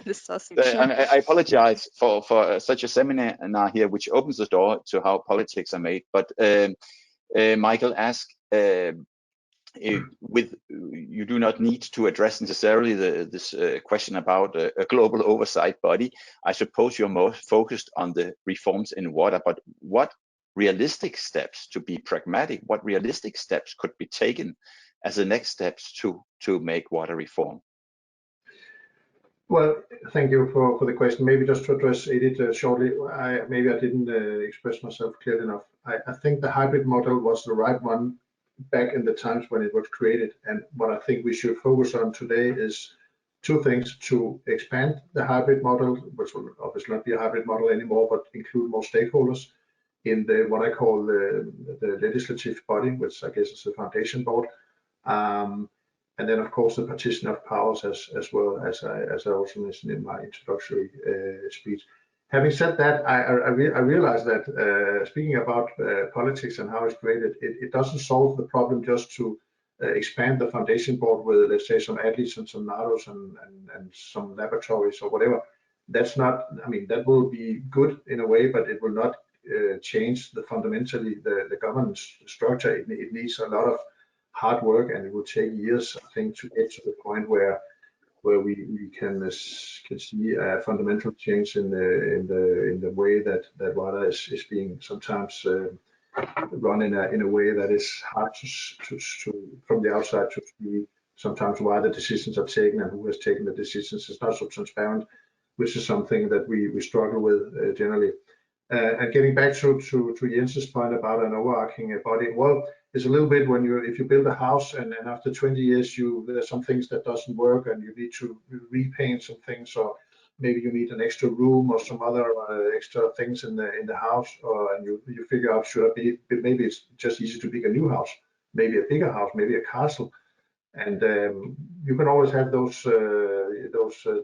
The sausage. I apologize for such a seminar here, which opens the door to how politics are made. But Michael asked, you do not need to address necessarily this question about a global oversight body. I suppose you're more focused on the reforms in Wada, but what realistic steps, to be pragmatic, what realistic steps could be taken as the next steps to make Wada reform? Well, thank you for the question. Maybe just to address Edith shortly, maybe I didn't express myself clearly enough. I think the hybrid model was the right one back in the times when it was created. And what I think we should focus on today is two things: to expand the hybrid model, which will obviously not be a hybrid model anymore, but include more stakeholders in the what I call the legislative body, which I guess is the foundation board. And then, of course, the partition of powers, as well as I also mentioned in my introductory speech. Having said that, I realize that speaking about politics and how it's created, it doesn't solve the problem just to expand the foundation board with, let's say, some athletes and some NADOs and some laboratories or whatever. That's not, I mean, that will be good in a way, but it will not change fundamentally the governance structure. It needs a lot of hard work, and it will take years, I think, to get to the point where we can see a fundamental change in the way that Wada is being sometimes run in a way that is hard to from the outside to see sometimes why the decisions are taken and who has taken the decisions. It's not so transparent, which is something that we struggle with generally. And getting back to Jens's point about an overarching body, well, it's a little bit when if you build a house and after 20 years there's some things that doesn't work and you need to repaint some things, or maybe you need an extra room or some other extra things in the house, and you figure out, should I be, maybe it's just easy to pick a new house, maybe a bigger house, maybe a castle. And you can always have those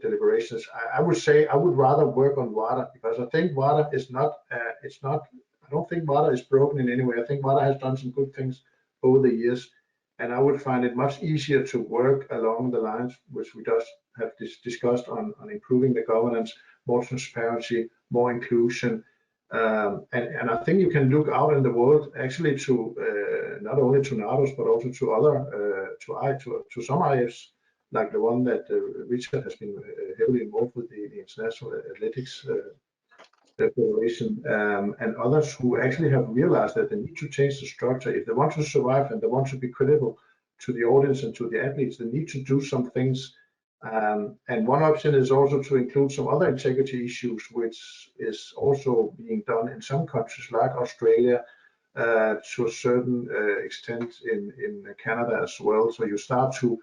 deliberations. I would say I would rather work on Wada, because I think Wada is not, I don't think Wada is broken in any way. I think Wada has done some good things over the years, and I would find it much easier to work along the lines which we just have discussed on improving the governance, more transparency, more inclusion. And I think you can look out in the world actually to not only to NADOs but also to other to some IFs, like the one that Richard has been heavily involved with, the International Athletics Federation, and others who actually have realized that they need to change the structure if they want to survive and they want to be credible to the audience and to the athletes. They need to do some things. And one option is also to include some other integrity issues, which is also being done in some countries like Australia, to a certain extent in Canada as well. So you start to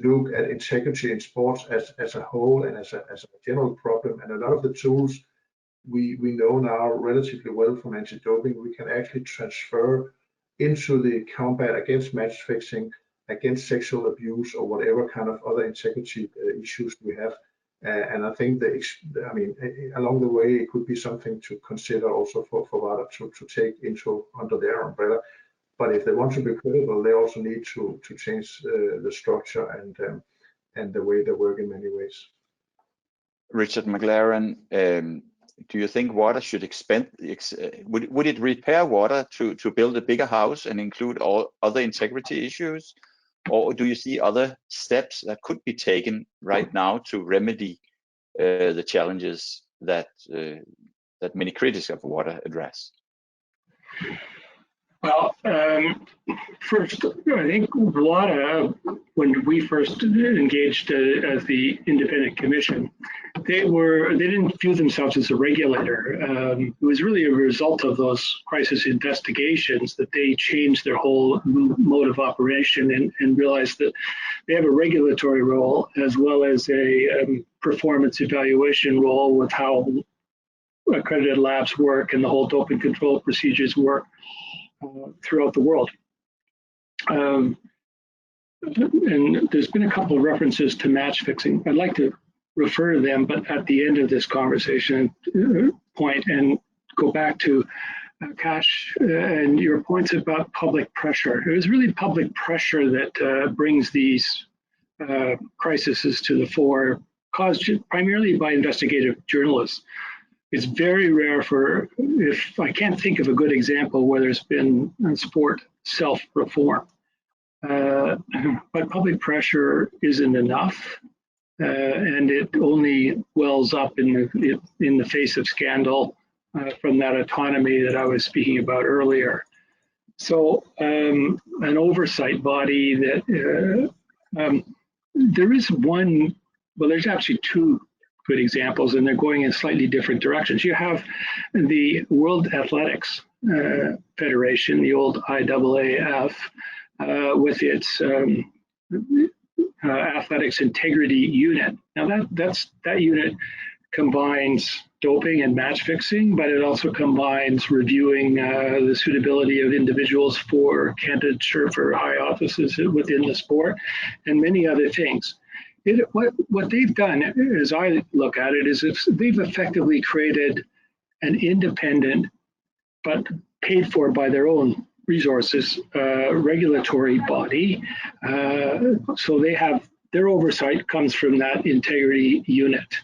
look at integrity in sports as a whole and as a general problem. And a lot of the tools we know now relatively well from anti-doping, we can actually transfer into the combat against match fixing, against sexual abuse, or whatever kind of other integrity issues we have. And I think that, I mean, along the way, it could be something to consider also for Wada to take under their umbrella. But if they want to be credible, they also need to change the structure and the way they work in many ways. Richard Mclaren, do you think Wada should expand? Would it repair Wada to build a bigger house and include all other integrity issues? Or do you see other steps that could be taken right now to remedy the challenges that many critics of Wada address? Well, first, I think Wada, when we first engaged as the independent commission, they didn't view themselves as a regulator. It was really a result of those crisis investigations that they changed their whole mode of operation and realized that they have a regulatory role as well as a performance evaluation role with how accredited labs work and the whole doping control procedures work throughout the world. And there's been a couple of references to match fixing. I'd like to refer to them, but at the end of this conversation point, and go back to Akaash and your points about public pressure. It was really public pressure that brings these crises to the fore, caused primarily by investigative journalists. It's very rare if I can't think of a good example where there's been sport self-reform. But public pressure isn't enough, and it only wells up in the face of scandal from that autonomy that I was speaking about earlier. So an oversight body that there is one, well, there's actually two good examples, and they're going in slightly different directions. You have the World Athletics Federation, the old IAAF, with its athletics integrity unit. Now that unit combines doping and match fixing, but it also combines reviewing the suitability of individuals for candidature for high offices within the sport and many other things. What they've done, as I look at it, is they've effectively created an independent but paid for by their own resources regulatory body. So they have their oversight comes from that integrity unit.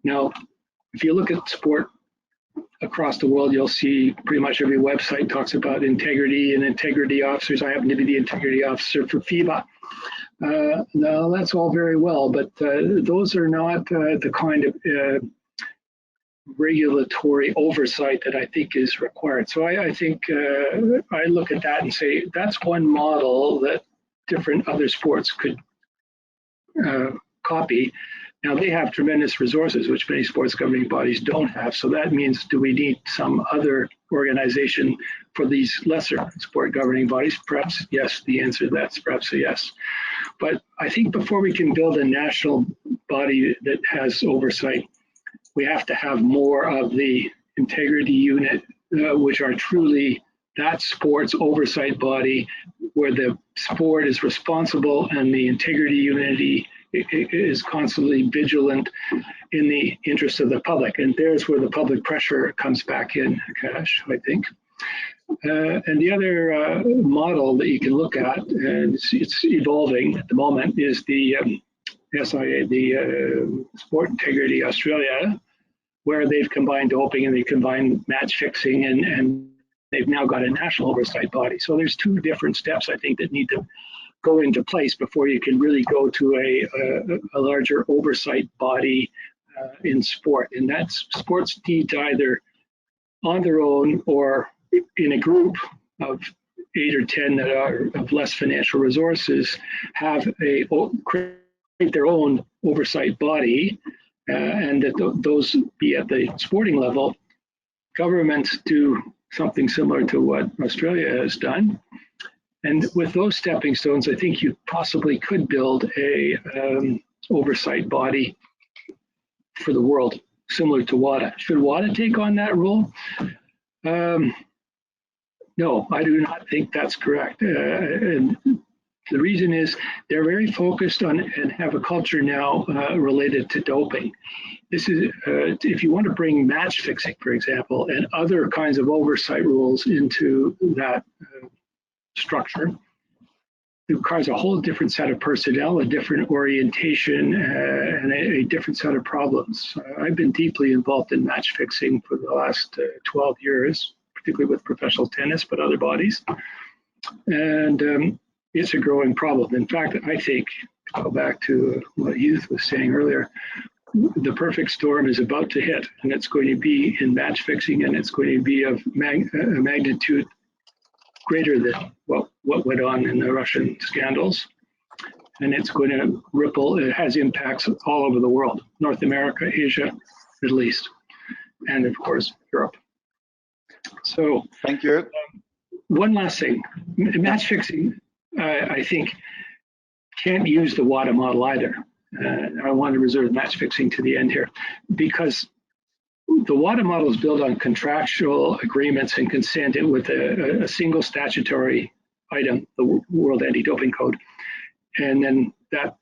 Now, if you look at sport across the world, you'll see pretty much every website talks about integrity and integrity officers. I happen to be the integrity officer for FIBA. Now, that's all very well, but those are not the kind of regulatory oversight that I think is required. So I think I look at that and say that's one model that different other sports could copy. Now, they have tremendous resources, which many sports governing bodies don't have. So that means, do we need some other organization for these lesser sport governing bodies? Perhaps yes. The answer to that's perhaps a yes. But I think before we can build a national body that has oversight, we have to have more of the integrity unit, which are truly that sports oversight body where the sport is responsible and the integrity unity is constantly vigilant in the interest of the public. And there's where the public pressure comes back in, Akaash, I think. And the other model that you can look at, and it's evolving at the moment, is the SIA, the Sport Integrity Australia, where they've combined doping and they combined match fixing, and they've now got a national oversight body. So there's two different steps, I think, that need to go into place before you can really go to a larger oversight body in sport. And that's sports need to either on their own or in a group of 8 or 10 that are of less financial resources have create their own oversight body, and that those be at the sporting level. Governments do something similar to what Australia has done. And with those stepping stones, I think you possibly could build a oversight body for the world, similar to WADA. Should WADA take on that role? No, I do not think that's correct. And the reason is they're very focused on and have a culture now related to doping. This is, if you want to bring match fixing, for example, and other kinds of oversight rules into that structure, it requires a whole different set of personnel, a different orientation, and a different set of problems. I've been deeply involved in match fixing for the last 12 years, particularly with professional tennis, but other bodies. And it's a growing problem. In fact, I think, to go back to what Edith was saying earlier, the perfect storm is about to hit, and it's going to be in match fixing, and it's going to be of a magnitude greater than what went on in the Russian scandals. And it's going to ripple. It has impacts all over the world: North America, Asia, Middle East, and of course Europe. So, thank you. One last thing: match fixing, I think, can't use the Wada model either. I want to reserve match fixing to the end here, because the Wada model is built on contractual agreements and consent with a single statutory item, the World Anti-Doping Code. And then that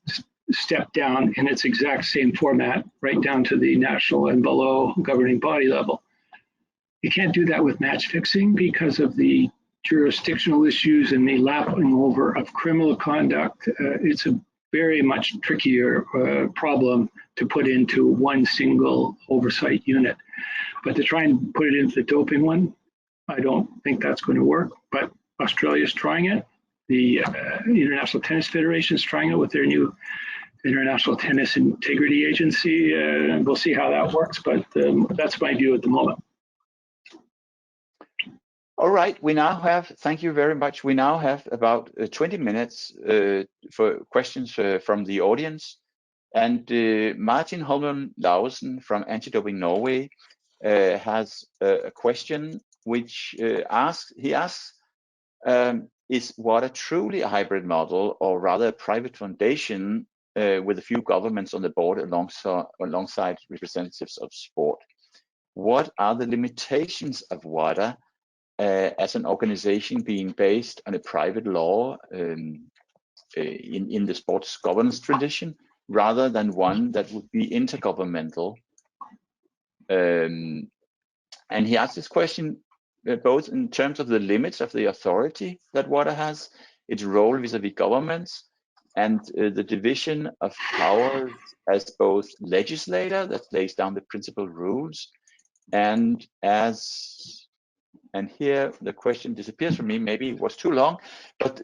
step down in its exact same format, right down to the national and below governing body level. You can't do that with match fixing because of the jurisdictional issues and the lapping over of criminal conduct. It's a very much trickier problem to put into one single oversight unit. But to try and put it into the doping one, I don't think that's going to work. But Australia's trying it. The International Tennis Federation is trying it with their new International Tennis Integrity Agency. We'll see how that works, but that's my view at the moment. All right, we now have, thank you very much. We now have about 20 minutes for questions from the audience. And Martin Holmen Lausen from Anti-Doping Norway has a question which asks, is Wada truly a hybrid model, or rather a private foundation with a few governments on the board alongside representatives of sport? What are the limitations of Wada as an organization being based on a private law in the sports governance tradition, rather than one that would be intergovernmental? And he asked this question both in terms of the limits of the authority that Wada has, its role vis-a-vis governments, and the division of powers as both legislator that lays down the principal rules, and here the question disappears from me. Maybe it was too long, but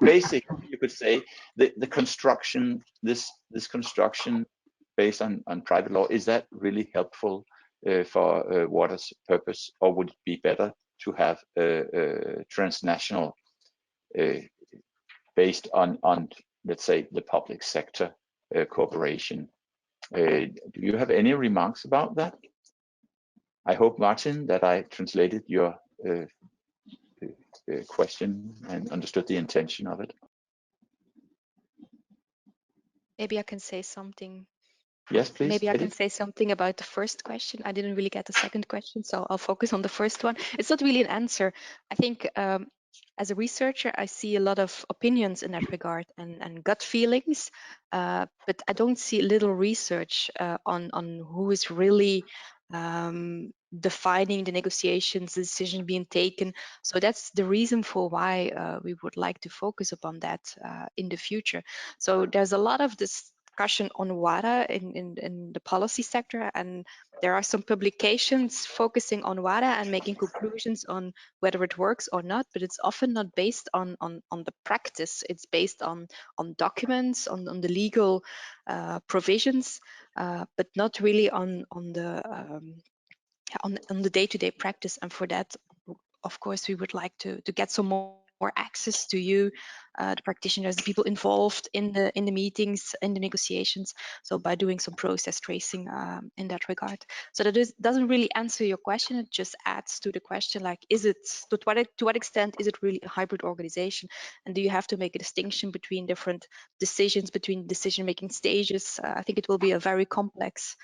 basically you could say the construction, this construction based on private law, is that really helpful for Wada's purpose, or would it be better to have a transnational based on let's say the public sector cooperation? Do you have any remarks about that? I hope, Martin, that I translated your question and understood the intention of it. Maybe I can say something. Yes, please. Maybe I Edith? can say something about the first question. I didn't really get the second question, so I'll focus on the first one. It's not really an answer. I think as a researcher, I see a lot of opinions in that regard and gut feelings, but I don't see little research on who is really defining the negotiations, the decision being taken. So that's the reason for why we would like to focus upon that in the future. So there's a lot of discussion on WADA in the policy sector, and there are some publications focusing on WADA and making conclusions on whether it works or not, but it's often not based on the practice. It's based on documents, on the legal provisions, but not really on the day-to-day practice. And for that, of course, we would like to get some more access to you, the practitioners, the people involved in the meetings, in the negotiations. So by doing some process tracing in that regard. So that doesn't really answer your question. It just adds to the question, like, is it to what extent is it really a hybrid organization, and do you have to make a distinction between different decisions, between decision-making stages? I think it will be a very complex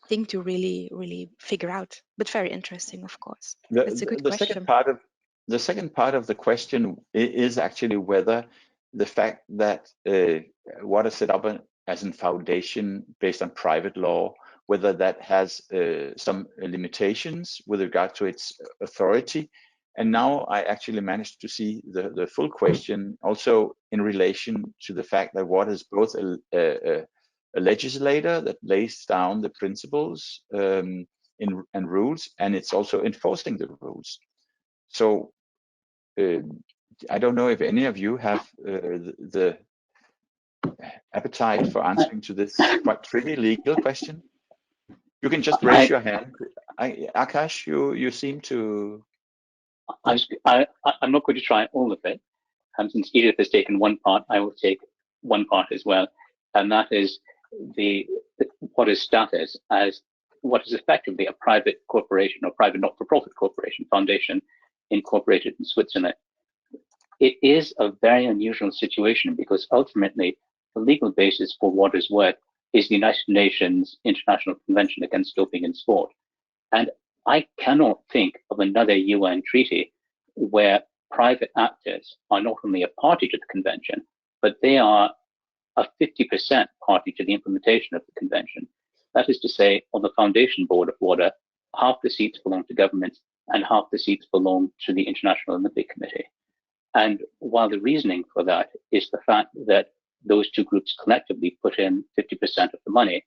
thing to really figure out, but very interesting, of course. It's a good question. The second part of the question is actually whether the fact that what is set up as a foundation based on private law, whether that has some limitations with regard to its authority. And now I actually managed to see the full question also in relation to the fact that what is both a legislator that lays down the principles and rules, and it's also enforcing the rules. So I don't know if any of you have the appetite for answering to this quite tricky legal question. You can just raise your hand. Akaash, you seem to. I'm not going to try all of it. Since Edith has taken one part, I will take one part as well, and that is what is status as what is effectively a private corporation or private not-for-profit corporation foundation incorporated in Switzerland. It is a very unusual situation because ultimately the legal basis for Wada's work is the United Nations International Convention Against Doping in Sport. And I cannot think of another UN treaty where private actors are not only a party to the convention, but they are a 50% party to the implementation of the convention. That is to say, on the foundation board of WADA, half the seats belong to governments and half the seats belong to the International Olympic Committee. And while the reasoning for that is the fact that those two groups collectively put in 50% of the money,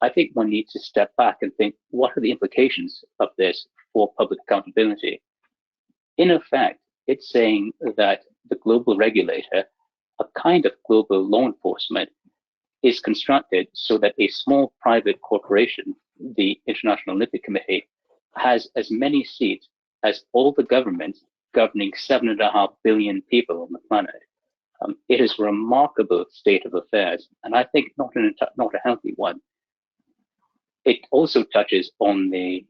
I think one needs to step back and think, what are the implications of this for public accountability? In effect, it's saying that the global regulator, a kind of global law enforcement, is constructed so that a small private corporation, the International Olympic Committee, has as many seats as all the governments governing 7.5 billion people on the planet. It is a remarkable state of affairs, and I think not a healthy one. It also touches on the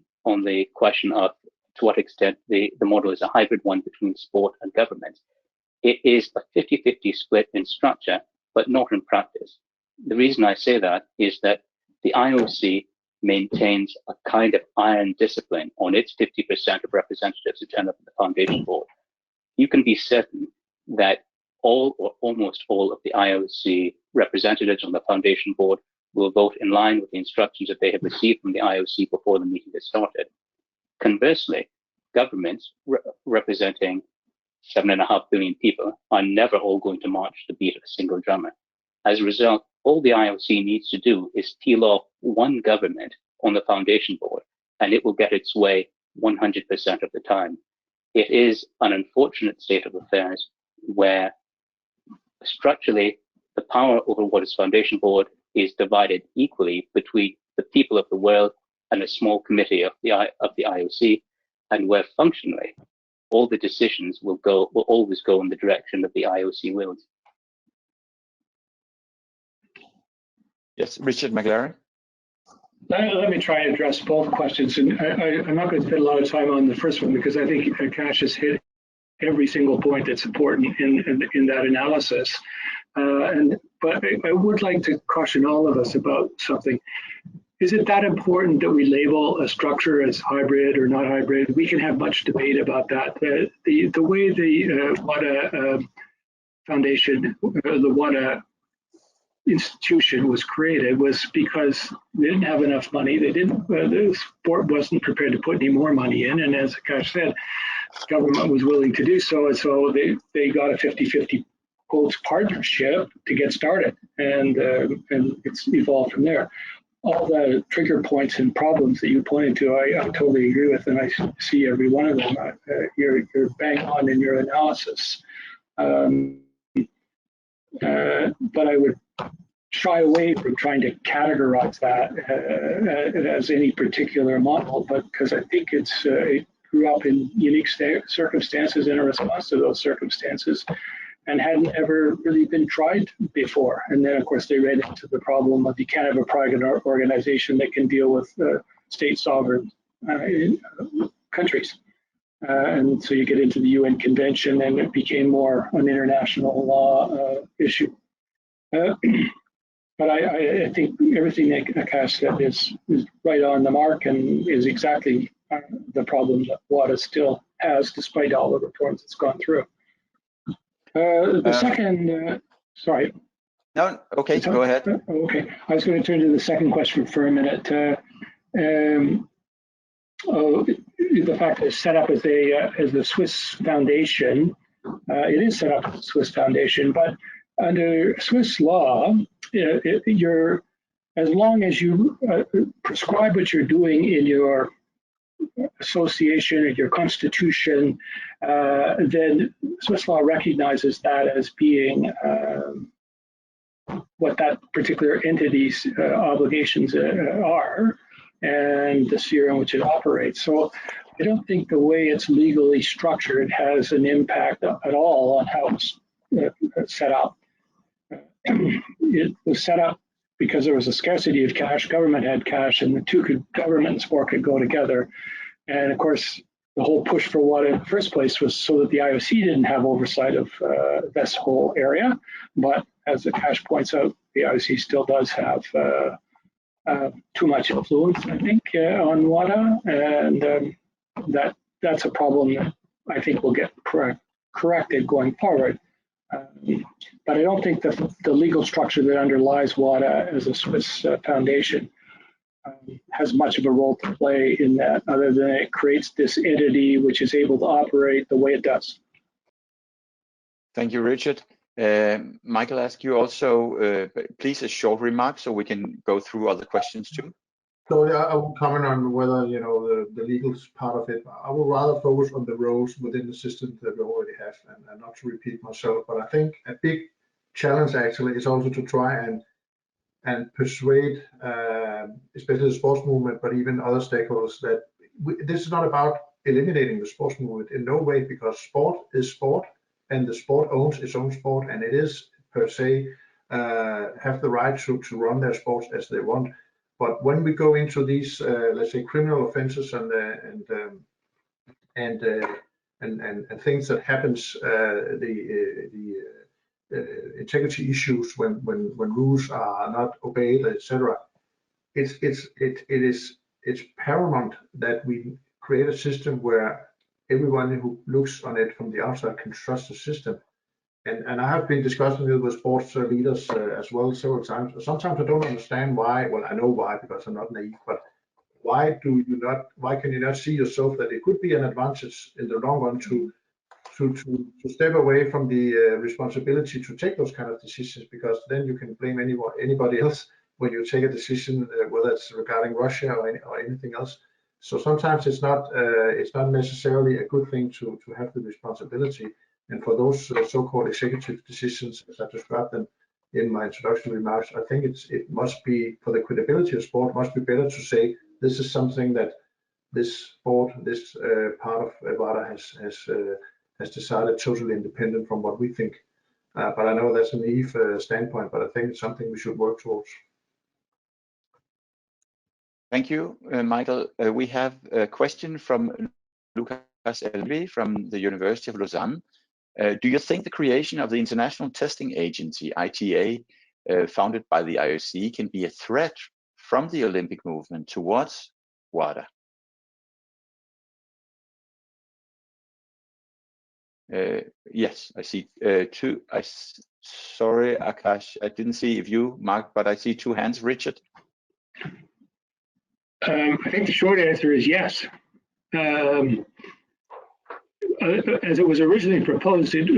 question of to what extent the model is a hybrid one between sport and government. It is a 50-50 split in structure, but not in practice. The reason I say that is that the IOC maintains a kind of iron discipline on its 50% of representatives who turn up at the foundation board. You can be certain that all or almost all of the IOC representatives on the foundation board will vote in line with the instructions that they have received from the IOC before the meeting has started. Conversely, governments representing 7.5 billion people are never all going to march to the beat of a single drummer. As a result, all the IOC needs to do is peel off one government on the foundation board, and it will get its way 100% of the time. It is an unfortunate state of affairs where structurally the power over what is foundation board is divided equally between the people of the world and a small committee of the IOC, and where functionally all the decisions will always go in the direction of the IOC wills. Yes, Richard Mclaren. Let me try and address both questions, and I'm not going to spend a lot of time on the first one because I think Akaash has hit every single point that's important in that analysis. But I would like to caution all of us about something. Is it that important that we label a structure as hybrid or not hybrid? We can have much debate about that. The way the WADA Foundation, the WADA institution was created was because they didn't have enough money. They didn't. The sport wasn't prepared to put any more money in, and as Akaash said, the government was willing to do so, and so they got a 50-50 partnership to get started, and it's evolved from there. All the trigger points and problems that you pointed to, I totally agree with, and I see every one of them. You're bang on in your analysis, but I would shy away from trying to categorize that as any particular model, but because I think it grew up in unique circumstances and in response to those circumstances and hadn't ever really been tried before. And then, of course, they ran into the problem of you can't have a private organization that can deal with state sovereign countries. And so you get into the UN Convention, and it became more an international law issue. But I think everything that Akaash said is right on the mark and is exactly the problem that WADA still has, despite all the reforms it's gone through. The second, sorry. No, okay, go ahead. Okay, I was going to turn to the second question for a minute. The fact that it's set up as a Swiss foundation, it is set up as a Swiss foundation, but under Swiss law, as long as you prescribe what you're doing in your association or your constitution, then Swiss law recognizes that as being what that particular entity's obligations are and the sphere in which it operates. So I don't think the way it's legally structured has an impact at all on how it's set up. It was set up because there was a scarcity of cash, government had cash, and the two government and sport could go together. And of course, the whole push for Wada in the first place was so that the IOC didn't have oversight of this whole area. But as Akaash points out, the IOC still does have too much influence, I think, on Wada, and that's a problem that I think will get corrected going forward. But I don't think that the legal structure that underlies Wada as a Swiss foundation has much of a role to play in that, other than it creates this entity which is able to operate the way it does. Thank you, Richard. Michael, ask you also, please, a short remark so we can go through other questions too. So yeah, I will comment on whether, you know, the legal part of it. I would rather focus on the roles within the system that we already have, and not to repeat myself. But I think a big challenge actually is also to try and persuade, especially the sports movement, but even other stakeholders, that this is not about eliminating the sports movement in no way, because sport is sport, and the sport owns its own sport, and it is per se have the right to run their sports as they want. But when we go into these, let's say, criminal offences and things that happens, the integrity issues when rules are not obeyed, etc. It's paramount that we create a system where everyone who looks on it from the outside can trust the system. And I have been discussing it with sports leaders as well several times. Sometimes I don't understand why. Well, I know why, because I'm not naive. But why can you not see yourself that it could be an advantage in the long run to step away from the responsibility to take those kind of decisions, because then you can blame anybody else when you take a decision, whether it's regarding Russia or anything else. So sometimes it's not necessarily a good thing to have the responsibility. And for those so-called executive decisions, as I described them in my introductory remarks, I think it must be, for the credibility of sport, must be better to say this is something that this sport, this part of Wada has decided totally independent from what we think. But I know that's a naive standpoint, but I think it's something we should work towards. Thank you, Michael. We have a question from Lucas Elvey from the University of Lausanne. Do you think the creation of the International Testing Agency, ITA, founded by the IOC, can be a threat from the Olympic movement towards WADA? Yes, I see two. Sorry, Akaash, I didn't see if you, Mark, but I see two hands. Richard? I think the short answer is yes. As it was originally proposed, it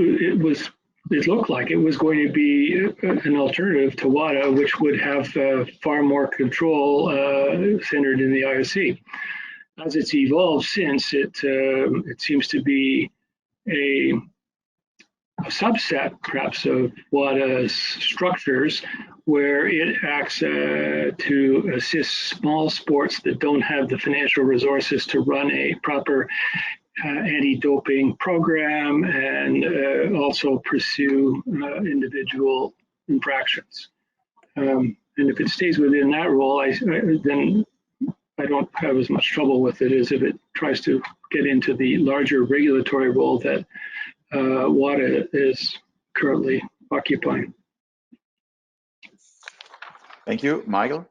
looked like it was going to be an alternative to WADA, which would have far more control centered in the IOC. As it's evolved since, it seems to be a subset, perhaps, of WADA's structures, where it acts to assist small sports that don't have the financial resources to run a proper anti-doping program, and also pursue individual infractions. And if it stays within that role, then I don't have as much trouble with it as if it tries to get into the larger regulatory role that WADA is currently occupying. Thank you, Michael.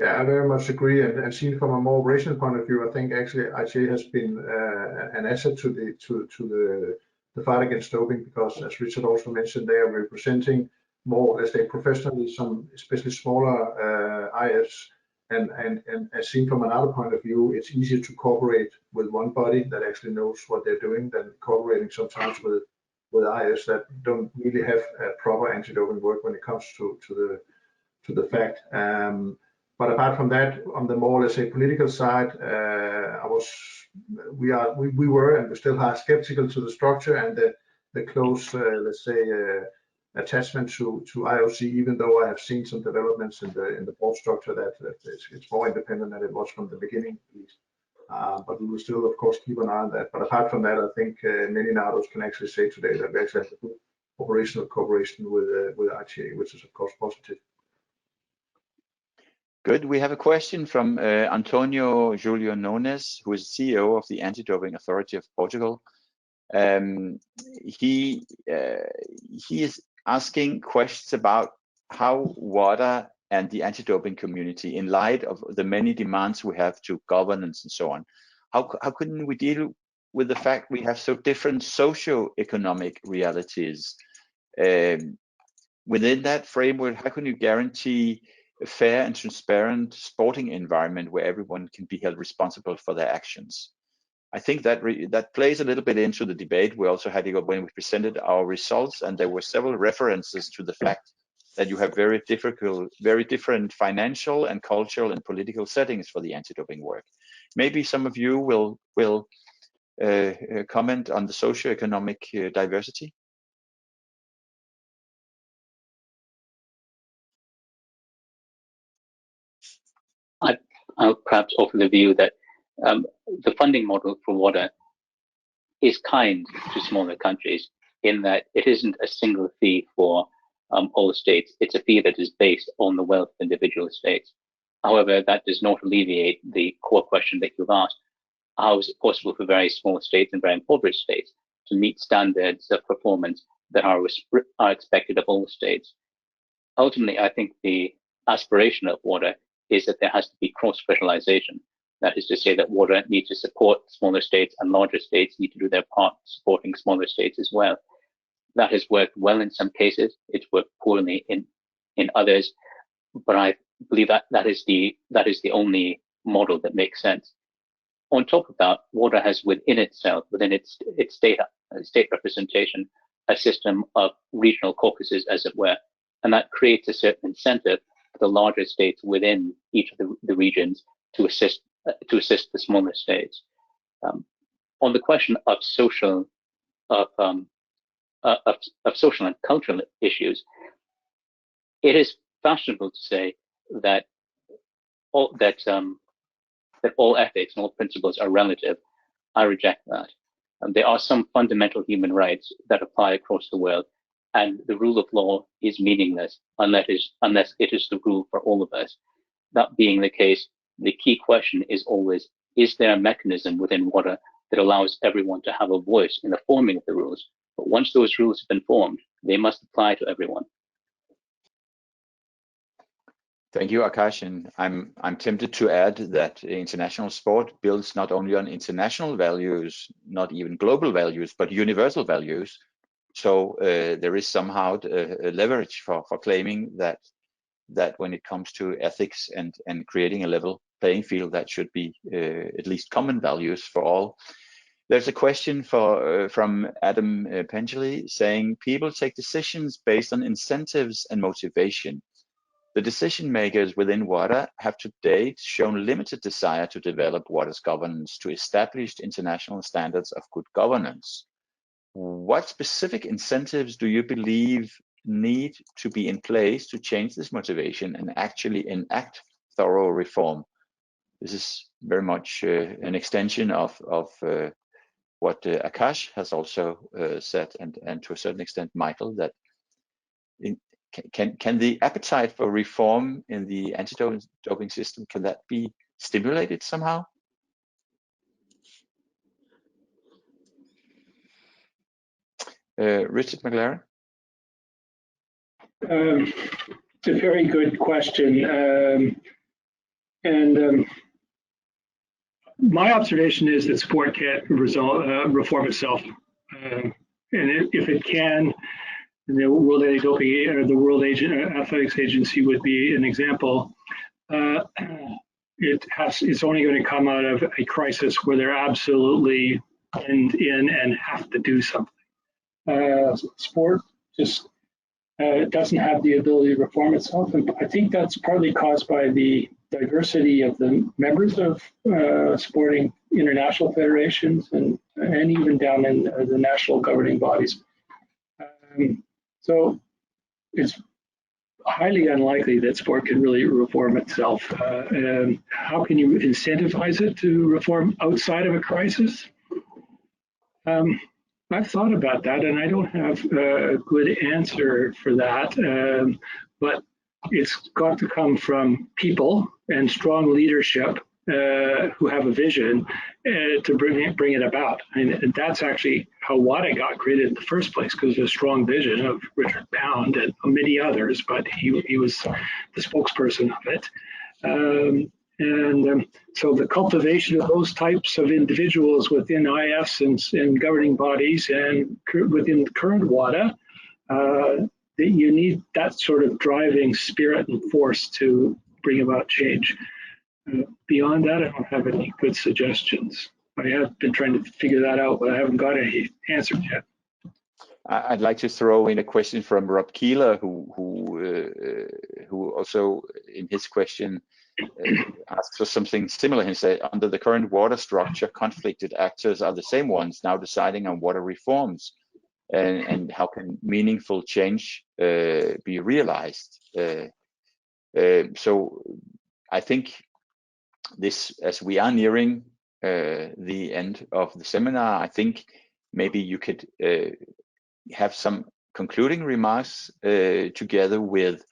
Yeah, I very much agree. And seen from a more operational point of view, I think actually ITA has been an asset to the fight against doping, because, as Richard also mentioned, they are representing more, let's say, professionally, some especially smaller IFs. And as seen from another point of view, it's easier to cooperate with one body that actually knows what they're doing than cooperating sometimes with IFs that don't really have proper anti-doping work when it comes to the fact. But apart from that, on the more, let's say, political side, we were and we still are skeptical to the structure and the close, let's say, attachment to IOC, even though I have seen some developments in the board structure that it's more independent than it was from the beginning, at least. but we will still, of course, keep an eye on that. But apart from that, I think many NADOs can actually say today that we actually have a good operational cooperation with RTA, which is, of course, positive. Good. We have a question from Antonio Julio Nunes, who is CEO of the Anti-Doping Authority of Portugal. He is asking questions about how Wada and the anti-doping community, in light of the many demands we have to governance and so on, how couldn't we deal with the fact we have so different socio-economic realities? Within that framework, how can you guarantee a fair and transparent sporting environment where everyone can be held responsible for their actions? I think that plays a little bit into the debate we also had when we presented our results, and there were several references to the fact that you have very different financial and cultural and political settings for the anti-doping work. Maybe some of you will comment on the socioeconomic diversity. I'll perhaps offer the view that the funding model for WADA is kind to smaller countries in that it isn't a single fee for all states. It's a fee that is based on the wealth of individual states. However, that does not alleviate the core question that you've asked. How is it possible for very small states and very impoverished states to meet standards of performance that are expected of all states? Ultimately, I think the aspiration of WADA is that there has to be cross-fertilization. That is to say that WADA needs to support smaller states, and larger states need to do their part supporting smaller states as well. That has worked well in some cases. It's worked poorly in others. But I believe that is the only model that makes sense. On top of that, WADA has within itself, within its state representation, a system of regional caucuses, as it were, and that creates a certain incentive for the larger states within each of the regions to assist the smaller states. On the question of social and cultural issues, it is fashionable to say that all ethics and all principles are relative. I reject that. There are some fundamental human rights that apply across the world, and the rule of law is meaningless unless it is the rule for all of us. That being the case, the key question is always, is there a mechanism within WADA that allows everyone to have a voice in the forming of the rules? But once those rules have been formed, they must apply to everyone. Thank you, Akaash. And I'm tempted to add that international sport builds not only on international values, not even global values, but universal values. So there is somehow a leverage for claiming that when it comes to ethics and creating a level playing field, that should be at least common values for all. There's a question from Adam Pengelly saying, people take decisions based on incentives and motivation. The decision makers within WADA have to date shown limited desire to develop WADA's governance to established international standards of good governance. What specific incentives do you believe need to be in place to change this motivation and actually enact thorough reform? This is very much an extension of what Akaash has also said, and to a certain extent, Michael, that can the appetite for reform in the anti-doping system, can that be stimulated somehow? Richard Mclaren? It's a very good question. My observation is that sport can't reform itself. And if it can, the World Anti-Doping or the World Athletics Agency would be an example. It's only going to come out of a crisis where they're absolutely in and have to do something. Sport just doesn't have the ability to reform itself, and I think that's partly caused by the diversity of the members of sporting international federations and even down in the national governing bodies. So highly unlikely that sport can really reform itself. How can you incentivize it to reform outside of a crisis? I've thought about that, and I don't have a good answer for that. But it's got to come from people and strong leadership who have a vision to bring it about. And that's actually how Wada got created in the first place, because of a strong vision of Richard Pound and many others, but he was the spokesperson of it. So the cultivation of those types of individuals within IFs and governing bodies and within current WADA, that you need that sort of driving spirit and force to bring about change. Beyond that, I don't have any good suggestions. I have been trying to figure that out, but I haven't got any answers yet. I'd like to throw in a question from Rob Keeler, who also in his question asks for something similar. He said, under the current water structure, conflicted actors are the same ones now deciding on water reforms, and how can meaningful change be realized? So I think this, as we are nearing the end of the seminar, I think maybe you could have some concluding remarks together with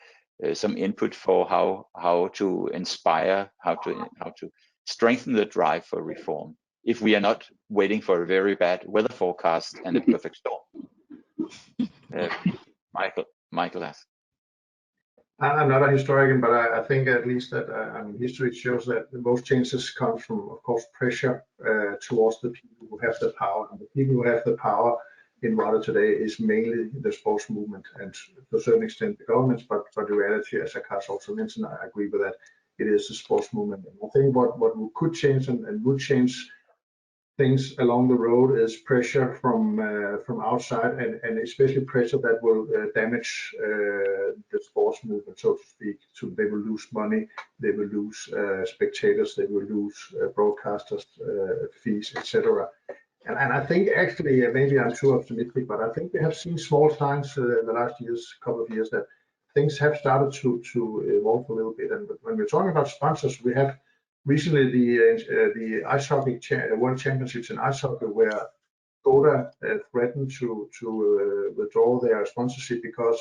some input for how to inspire, how to strengthen the drive for reform, if we are not waiting for a very bad weather forecast and a perfect storm. Michael asks. I'm not a historian, but I think at least that history shows that the most changes come from, of course, pressure towards the people who have the power. And the people who have the power in Wada today is mainly the sports movement, and to a certain extent the governments, but the reality, as Akaash also mentioned, I agree with that, it is the sports movement. And I think what could change and would change things along the road is pressure from outside, and especially pressure that will damage the sports movement, so to speak. So they will lose money, they will lose spectators, they will lose broadcasters, fees, etc. And I think actually, maybe I'm too optimistic, but I think we have seen small signs in the last couple of years that things have started to evolve a little bit. And when we're talking about sponsors, we have recently the ice hockey World Championships in ice hockey, where Wada threatened to withdraw their sponsorship because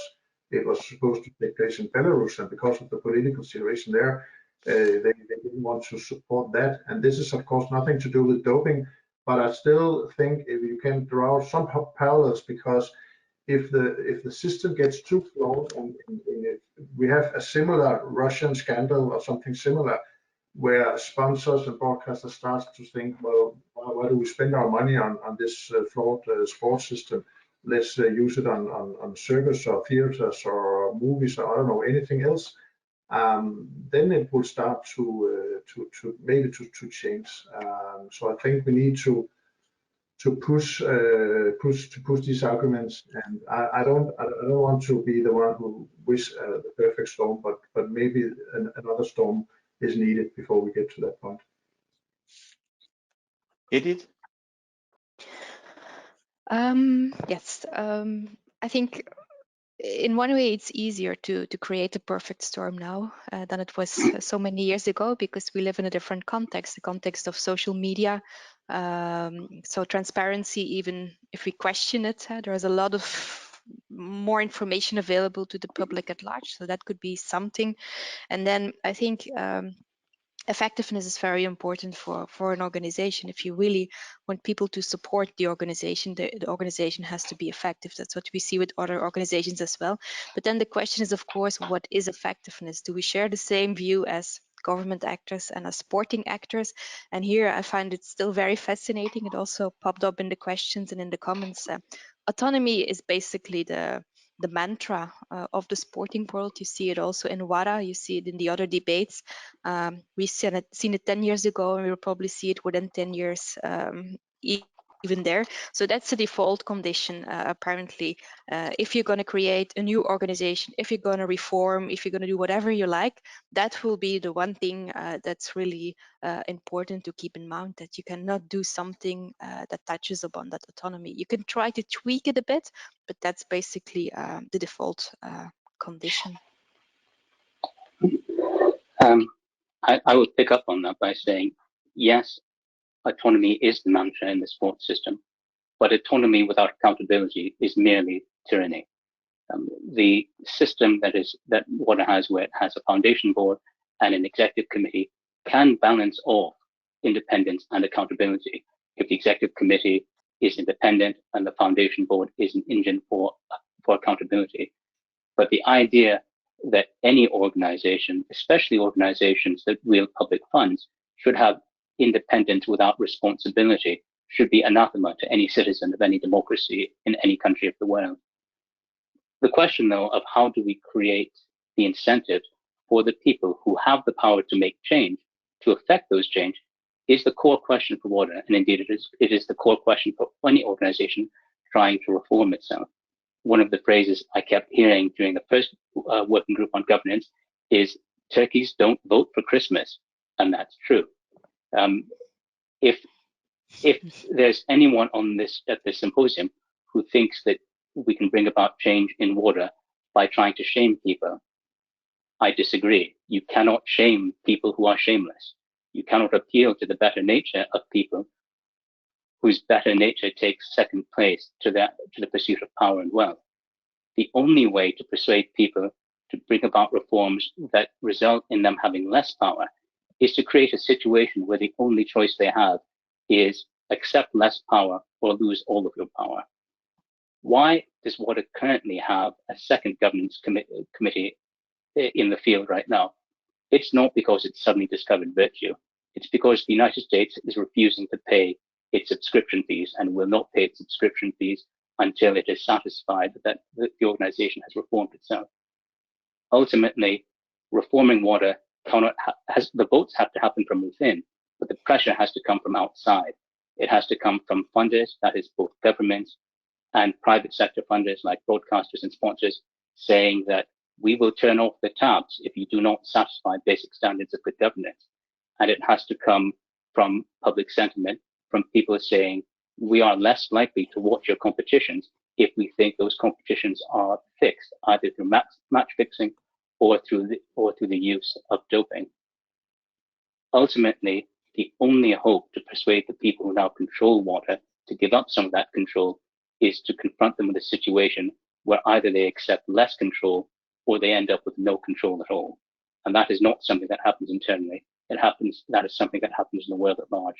it was supposed to take place in Belarus, and because of the political situation there, they didn't want to support that. And this is, of course, nothing to do with doping, but I still think if you can draw some parallels, because if the system gets too flawed, and we have a similar Russian scandal or something similar, where sponsors and broadcasters start to think, well, why do we spend our money on this flawed sports system? Let's use it on circus or theaters or movies or I don't know, anything else. Then it will start to maybe to change. So I think we need to push these arguments, and I don't want to be the one who wish the perfect storm, but maybe another storm is needed before we get to that point. Edith? Yes, I think in one way it's easier to create a perfect storm now than it was so many years ago, because we live in a different context, the context of social media. So transparency, even if we question it, there is a lot of more information available to the public at large, so that could be something. And then I think effectiveness is very important for an organization. If you really want people to support the organization has to be effective. That's what we see with other organizations as well. But then the question is, of course, what is effectiveness? Do we share the same view as government actors and as sporting actors? And here I find it still very fascinating. It also popped up in the questions and in the comments. Autonomy is basically the mantra of the sporting world. You see it also in Wada, you see it in the other debates. We've seen it 10 years ago, and we'll probably see it within 10 years even there. So that's the default condition, apparently. If you're going to create a new organization, if you're going to reform, if you're going to do whatever you like, that will be the one thing that's really important to keep in mind, that you cannot do something that touches upon that autonomy. You can try to tweak it a bit, but that's basically the default condition. I will pick up on that by saying, yes, autonomy is the mantra in the sports system, but autonomy without accountability is merely tyranny. The system that Wada has, where it has a foundation board and an executive committee, can balance off independence and accountability if the executive committee is independent and the foundation board is an engine for accountability. But the idea that any organization, especially organizations that wield public funds, should have independence without responsibility should be anathema to any citizen of any democracy in any country of the world. The question, though, of how do we create the incentives for the people who have the power to make change, to affect those change, is the core question for Wada, and indeed it is the core question for any organization trying to reform itself. One of the phrases I kept hearing during the first working group on governance is, turkeys don't vote for Christmas, and that's true. If there's anyone on at this symposium who thinks that we can bring about change in Wada by trying to shame people, I disagree. You cannot shame people who are shameless. You cannot appeal to the better nature of people whose better nature takes second place to the pursuit of power and wealth. The only way to persuade people to bring about reforms that result in them having less power is to create a situation where the only choice they have is accept less power or lose all of your power. Why does Wada currently have a second governance committee in the field right now? It's not because it's suddenly discovered virtue. It's because the United States is refusing to pay its subscription fees and will not pay its subscription fees until it is satisfied that the organization has reformed itself. Ultimately, reforming Wada the votes have to happen from within, but the pressure has to come from outside. It has to come from funders, that is both governments and private sector funders like broadcasters and sponsors, saying that we will turn off the taps if you do not satisfy basic standards of good governance. And it has to come from public sentiment, from people saying, we are less likely to watch your competitions if we think those competitions are fixed, either through match fixing or through the use of doping. Ultimately, the only hope to persuade the people who now control Wada to give up some of that control is to confront them with a situation where either they accept less control or they end up with no control at all. And that is not something that happens internally. That is something that happens in the world at large.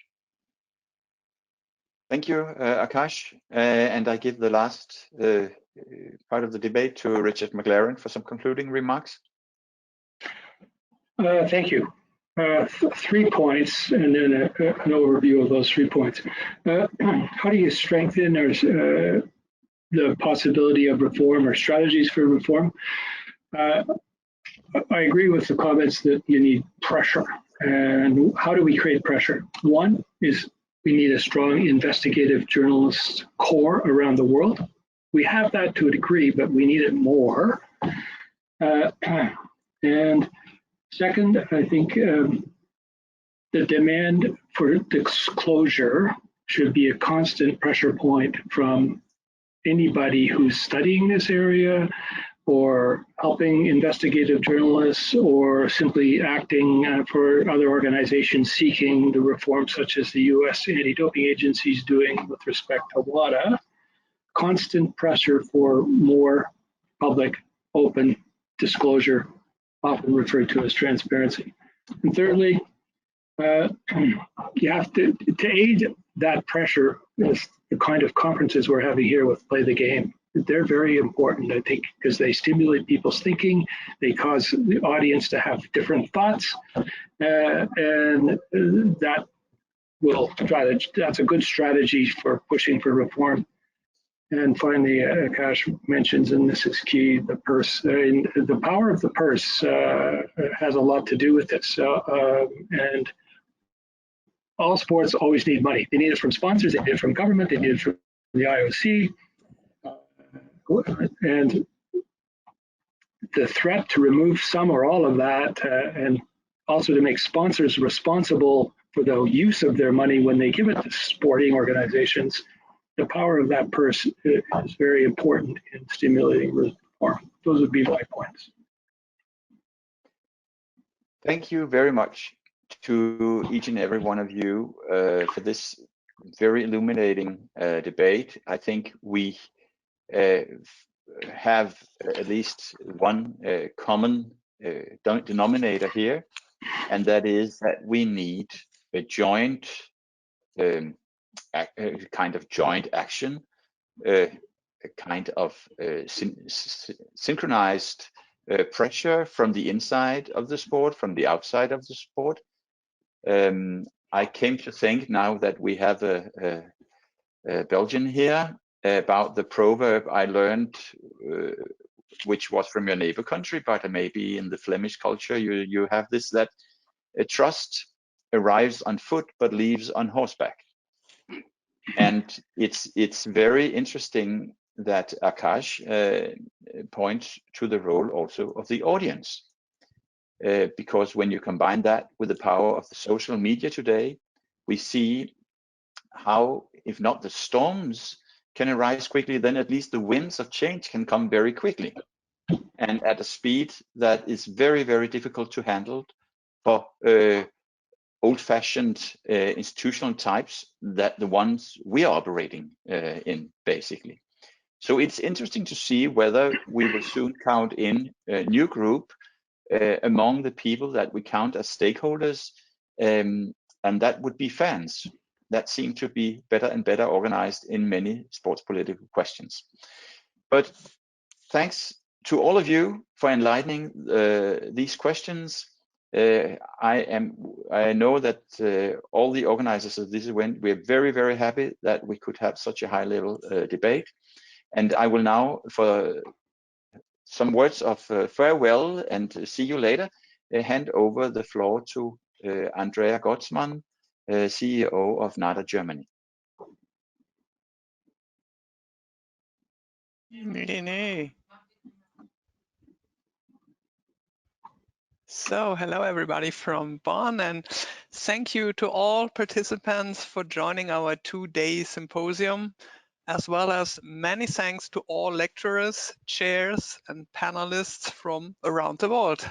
Thank you, Akaash. And I give the last part of the debate to H Mclaren for some concluding remarks. Thank you. 3 points and then an overview of those 3 points. How do you strengthen the possibility of reform or strategies for reform? I agree with the comments that you need pressure. And how do we create pressure? One is we need a strong investigative journalist core around the world. We have that to a degree, but we need it more. And second, I think the demand for disclosure should be a constant pressure point from anybody who's studying this area or helping investigative journalists or simply acting for other organizations seeking the reform such as the US anti-doping agency is doing with respect to WADA. Constant pressure for more public, open disclosure, often referred to as transparency. And thirdly, you have to aid that pressure is the kind of conferences we're having here with Play the Game. They're very important, I think, because they stimulate people's thinking, they cause the audience to have different thoughts, and that's a good strategy for pushing for reform. And finally, Akaash mentions, and this is key, the purse. The power of the purse has a lot to do with this. And all sports always need money. They need it from sponsors, they need it from government, they need it from the IOC. And the threat to remove some or all of that, and also to make sponsors responsible for the use of their money when they give it to sporting organizations, the power of that purse is very important in stimulating reform. Those would be my points. Thank you very much to each and every one of you for this very illuminating debate. I think we have at least one common denominator here, and that is that we need a joint kind of joint action, a kind of synchronized pressure from the inside of the sport, from the outside of the sport. I came to think, now that we have a Belgian here, about the proverb I learned, which was from your neighbor country, but maybe in the Flemish culture you have this, that trust arrives on foot but leaves on horseback. And it's very interesting that Akaash points to the role also of the audience, because when you combine that with the power of the social media today, we see how, if not the storms can arise quickly, then at least the winds of change can come very quickly and at a speed that is very, very difficult to handle for old-fashioned institutional types, that the ones we are operating in, basically. So it's interesting to see whether we will soon count in a new group among the people that we count as stakeholders, and that would be fans that seem to be better and better organized in many sports political questions. But thanks to all of you for enlightening these questions. I know that all the organizers of this event, we're very, very happy that we could have such a high level debate. And I will now, for some words of farewell and see you later, hand over the floor to Andrea Gotzman, CEO of NADO Germany. So, hello everybody from Bonn, and thank you to all participants for joining our two-day symposium, as well as many thanks to all lecturers, chairs, and panelists from around the world.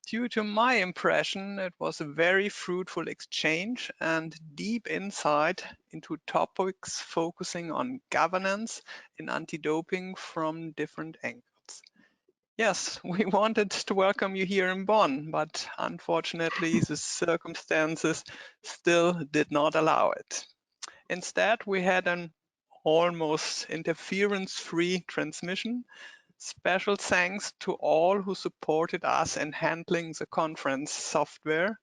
Due to my impression, it was a very fruitful exchange and deep insight into topics focusing on governance and anti-doping from different angles. Yes, we wanted to welcome you here in Bonn, but unfortunately the circumstances still did not allow it. Instead, we had an almost interference-free transmission. Special thanks to all who supported us in handling the conference software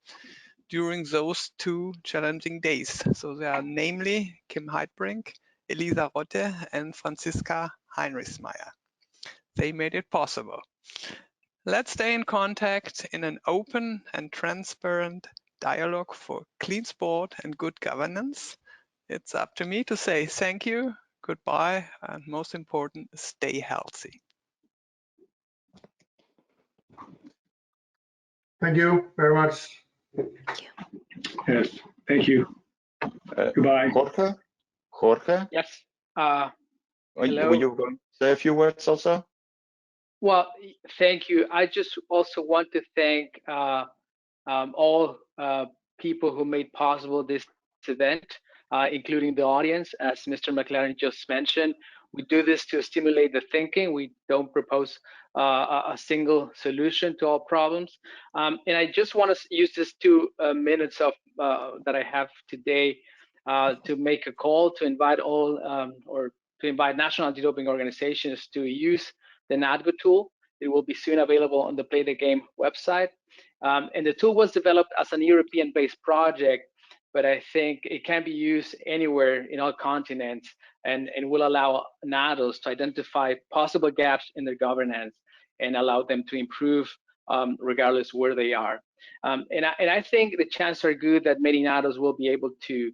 during those 2 challenging days. So they are namely Kim Heidbrink, Elisa Rotte, and Franziska Heinrichsmeyer. They made it possible. Let's stay in contact in an open and transparent dialogue for clean sport and good governance. It's up to me to say thank you, goodbye, and most important, stay healthy. Thank you very much. Yes, thank you. Goodbye. Jorge? Yes. Were Hello. you going to say a few words also? Well, thank you. I just also want to thank all people who made possible this event, including the audience, as Mr. Mclaren just mentioned. We do this to stimulate the thinking. We don't propose a single solution to all problems. And I just want to use this 2 minutes of that I have today to make a call to invite all or to invite national anti-doping organizations to use the NADGO tool. It will be soon available on the Play the Game website. And the tool was developed as an European-based project, but I think it can be used anywhere in all continents and will allow NADOs to identify possible gaps in their governance and allow them to improve regardless where they are. And I think the chances are good that many NADOs will be able to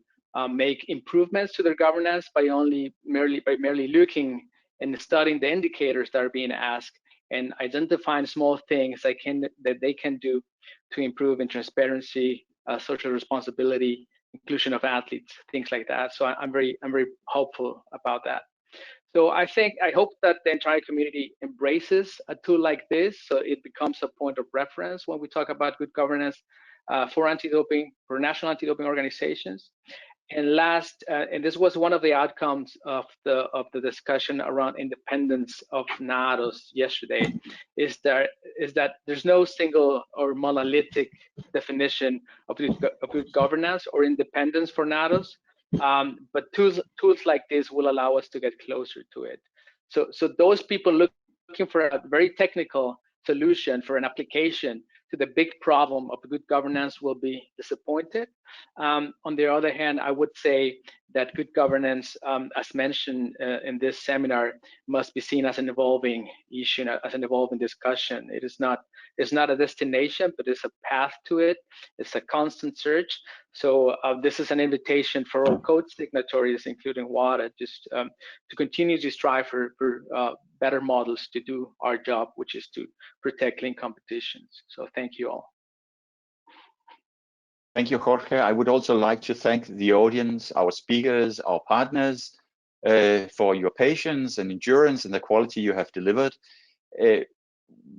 make improvements to their governance by merely looking and studying the indicators that are being asked and identifying small things that they can do to improve in transparency, social responsibility, inclusion of athletes, things like that. So I'm very hopeful about that. So I hope that the entire community embraces a tool like this, so it becomes a point of reference when we talk about good governance for anti-doping, for national anti-doping organizations. And last, and this was one of the outcomes of the discussion around independence of NADOs yesterday, is that there's no single or monolithic definition of good governance or independence for NADOs, but tools like this will allow us to get closer to it. So those people looking for a very technical solution for an application to the big problem of good governance will be disappointed. On the other hand, I would say that good governance, as mentioned in this seminar, must be seen as an evolving issue, as an evolving discussion. It's not a destination, but it's a path to it. It's a constant search. So this is an invitation for all code signatories, including Wada, just to continue to strive for better models to do our job, which is to protect clean competitions. So thank you all. Thank you, Jorge. I would also like to thank the audience, our speakers, our partners, for your patience and endurance and the quality you have delivered.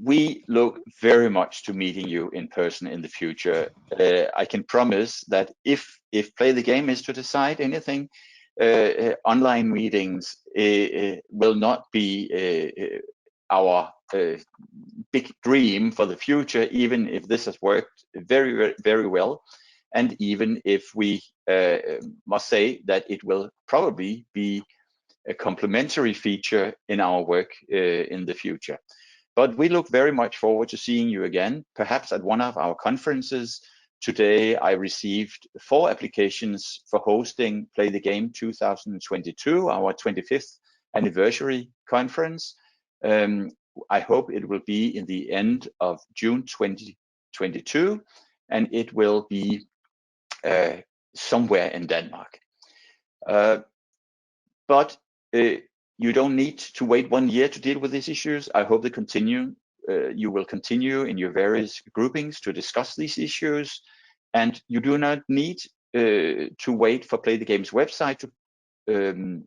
We look very much to meeting you in person in the future. I can promise that if Play the Game is to decide anything, online meetings will not be our big dream for the future, even if this has worked very, very well. And even if we must say that it will probably be a complementary feature in our work in the future. But we look very much forward to seeing you again, perhaps at one of our conferences. Today, I received 4 applications for hosting Play the Game 2022, our 25th anniversary conference. I hope it will be in the end of June 2022, and it will be somewhere in Denmark. But you don't need to wait 1 year to deal with these issues. I hope you will continue in your various groupings to discuss these issues, and you do not need to wait for Play the Game's website to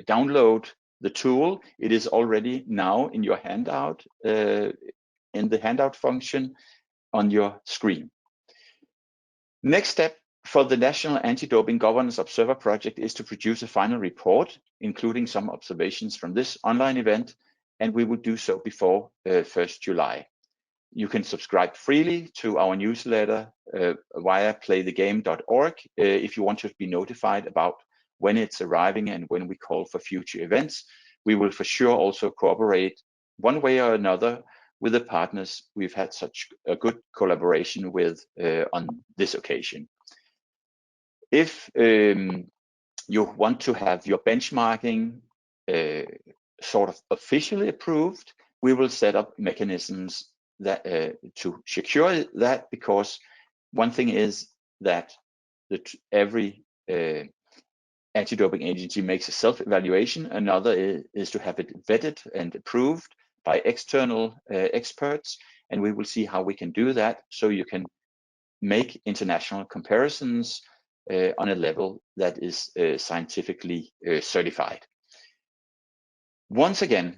download the tool. It is already now in your handout, in the handout function on your screen. Next step for the National Anti-Doping Governance Observer Project is to produce a final report, including some observations from this online event, and we will do so before 1st July. You can subscribe freely to our newsletter via playthegame.org if you want to be notified about when it's arriving and when we call for future events. We will for sure also cooperate one way or another with the partners we've had such a good collaboration with on this occasion. If you want to have your benchmarking sort of officially approved, we will set up mechanisms that to secure that, because one thing is that every anti-doping agency makes a self-evaluation. Another is to have it vetted and approved by external experts, and we will see how we can do that so you can make international comparisons on a level that is scientifically certified. Once again,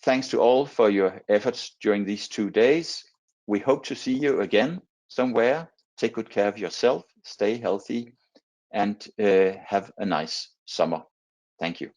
thanks to all for your efforts during these 2 days. We hope to see you again somewhere. Take good care of yourself, stay healthy, and have a nice summer. Thank you.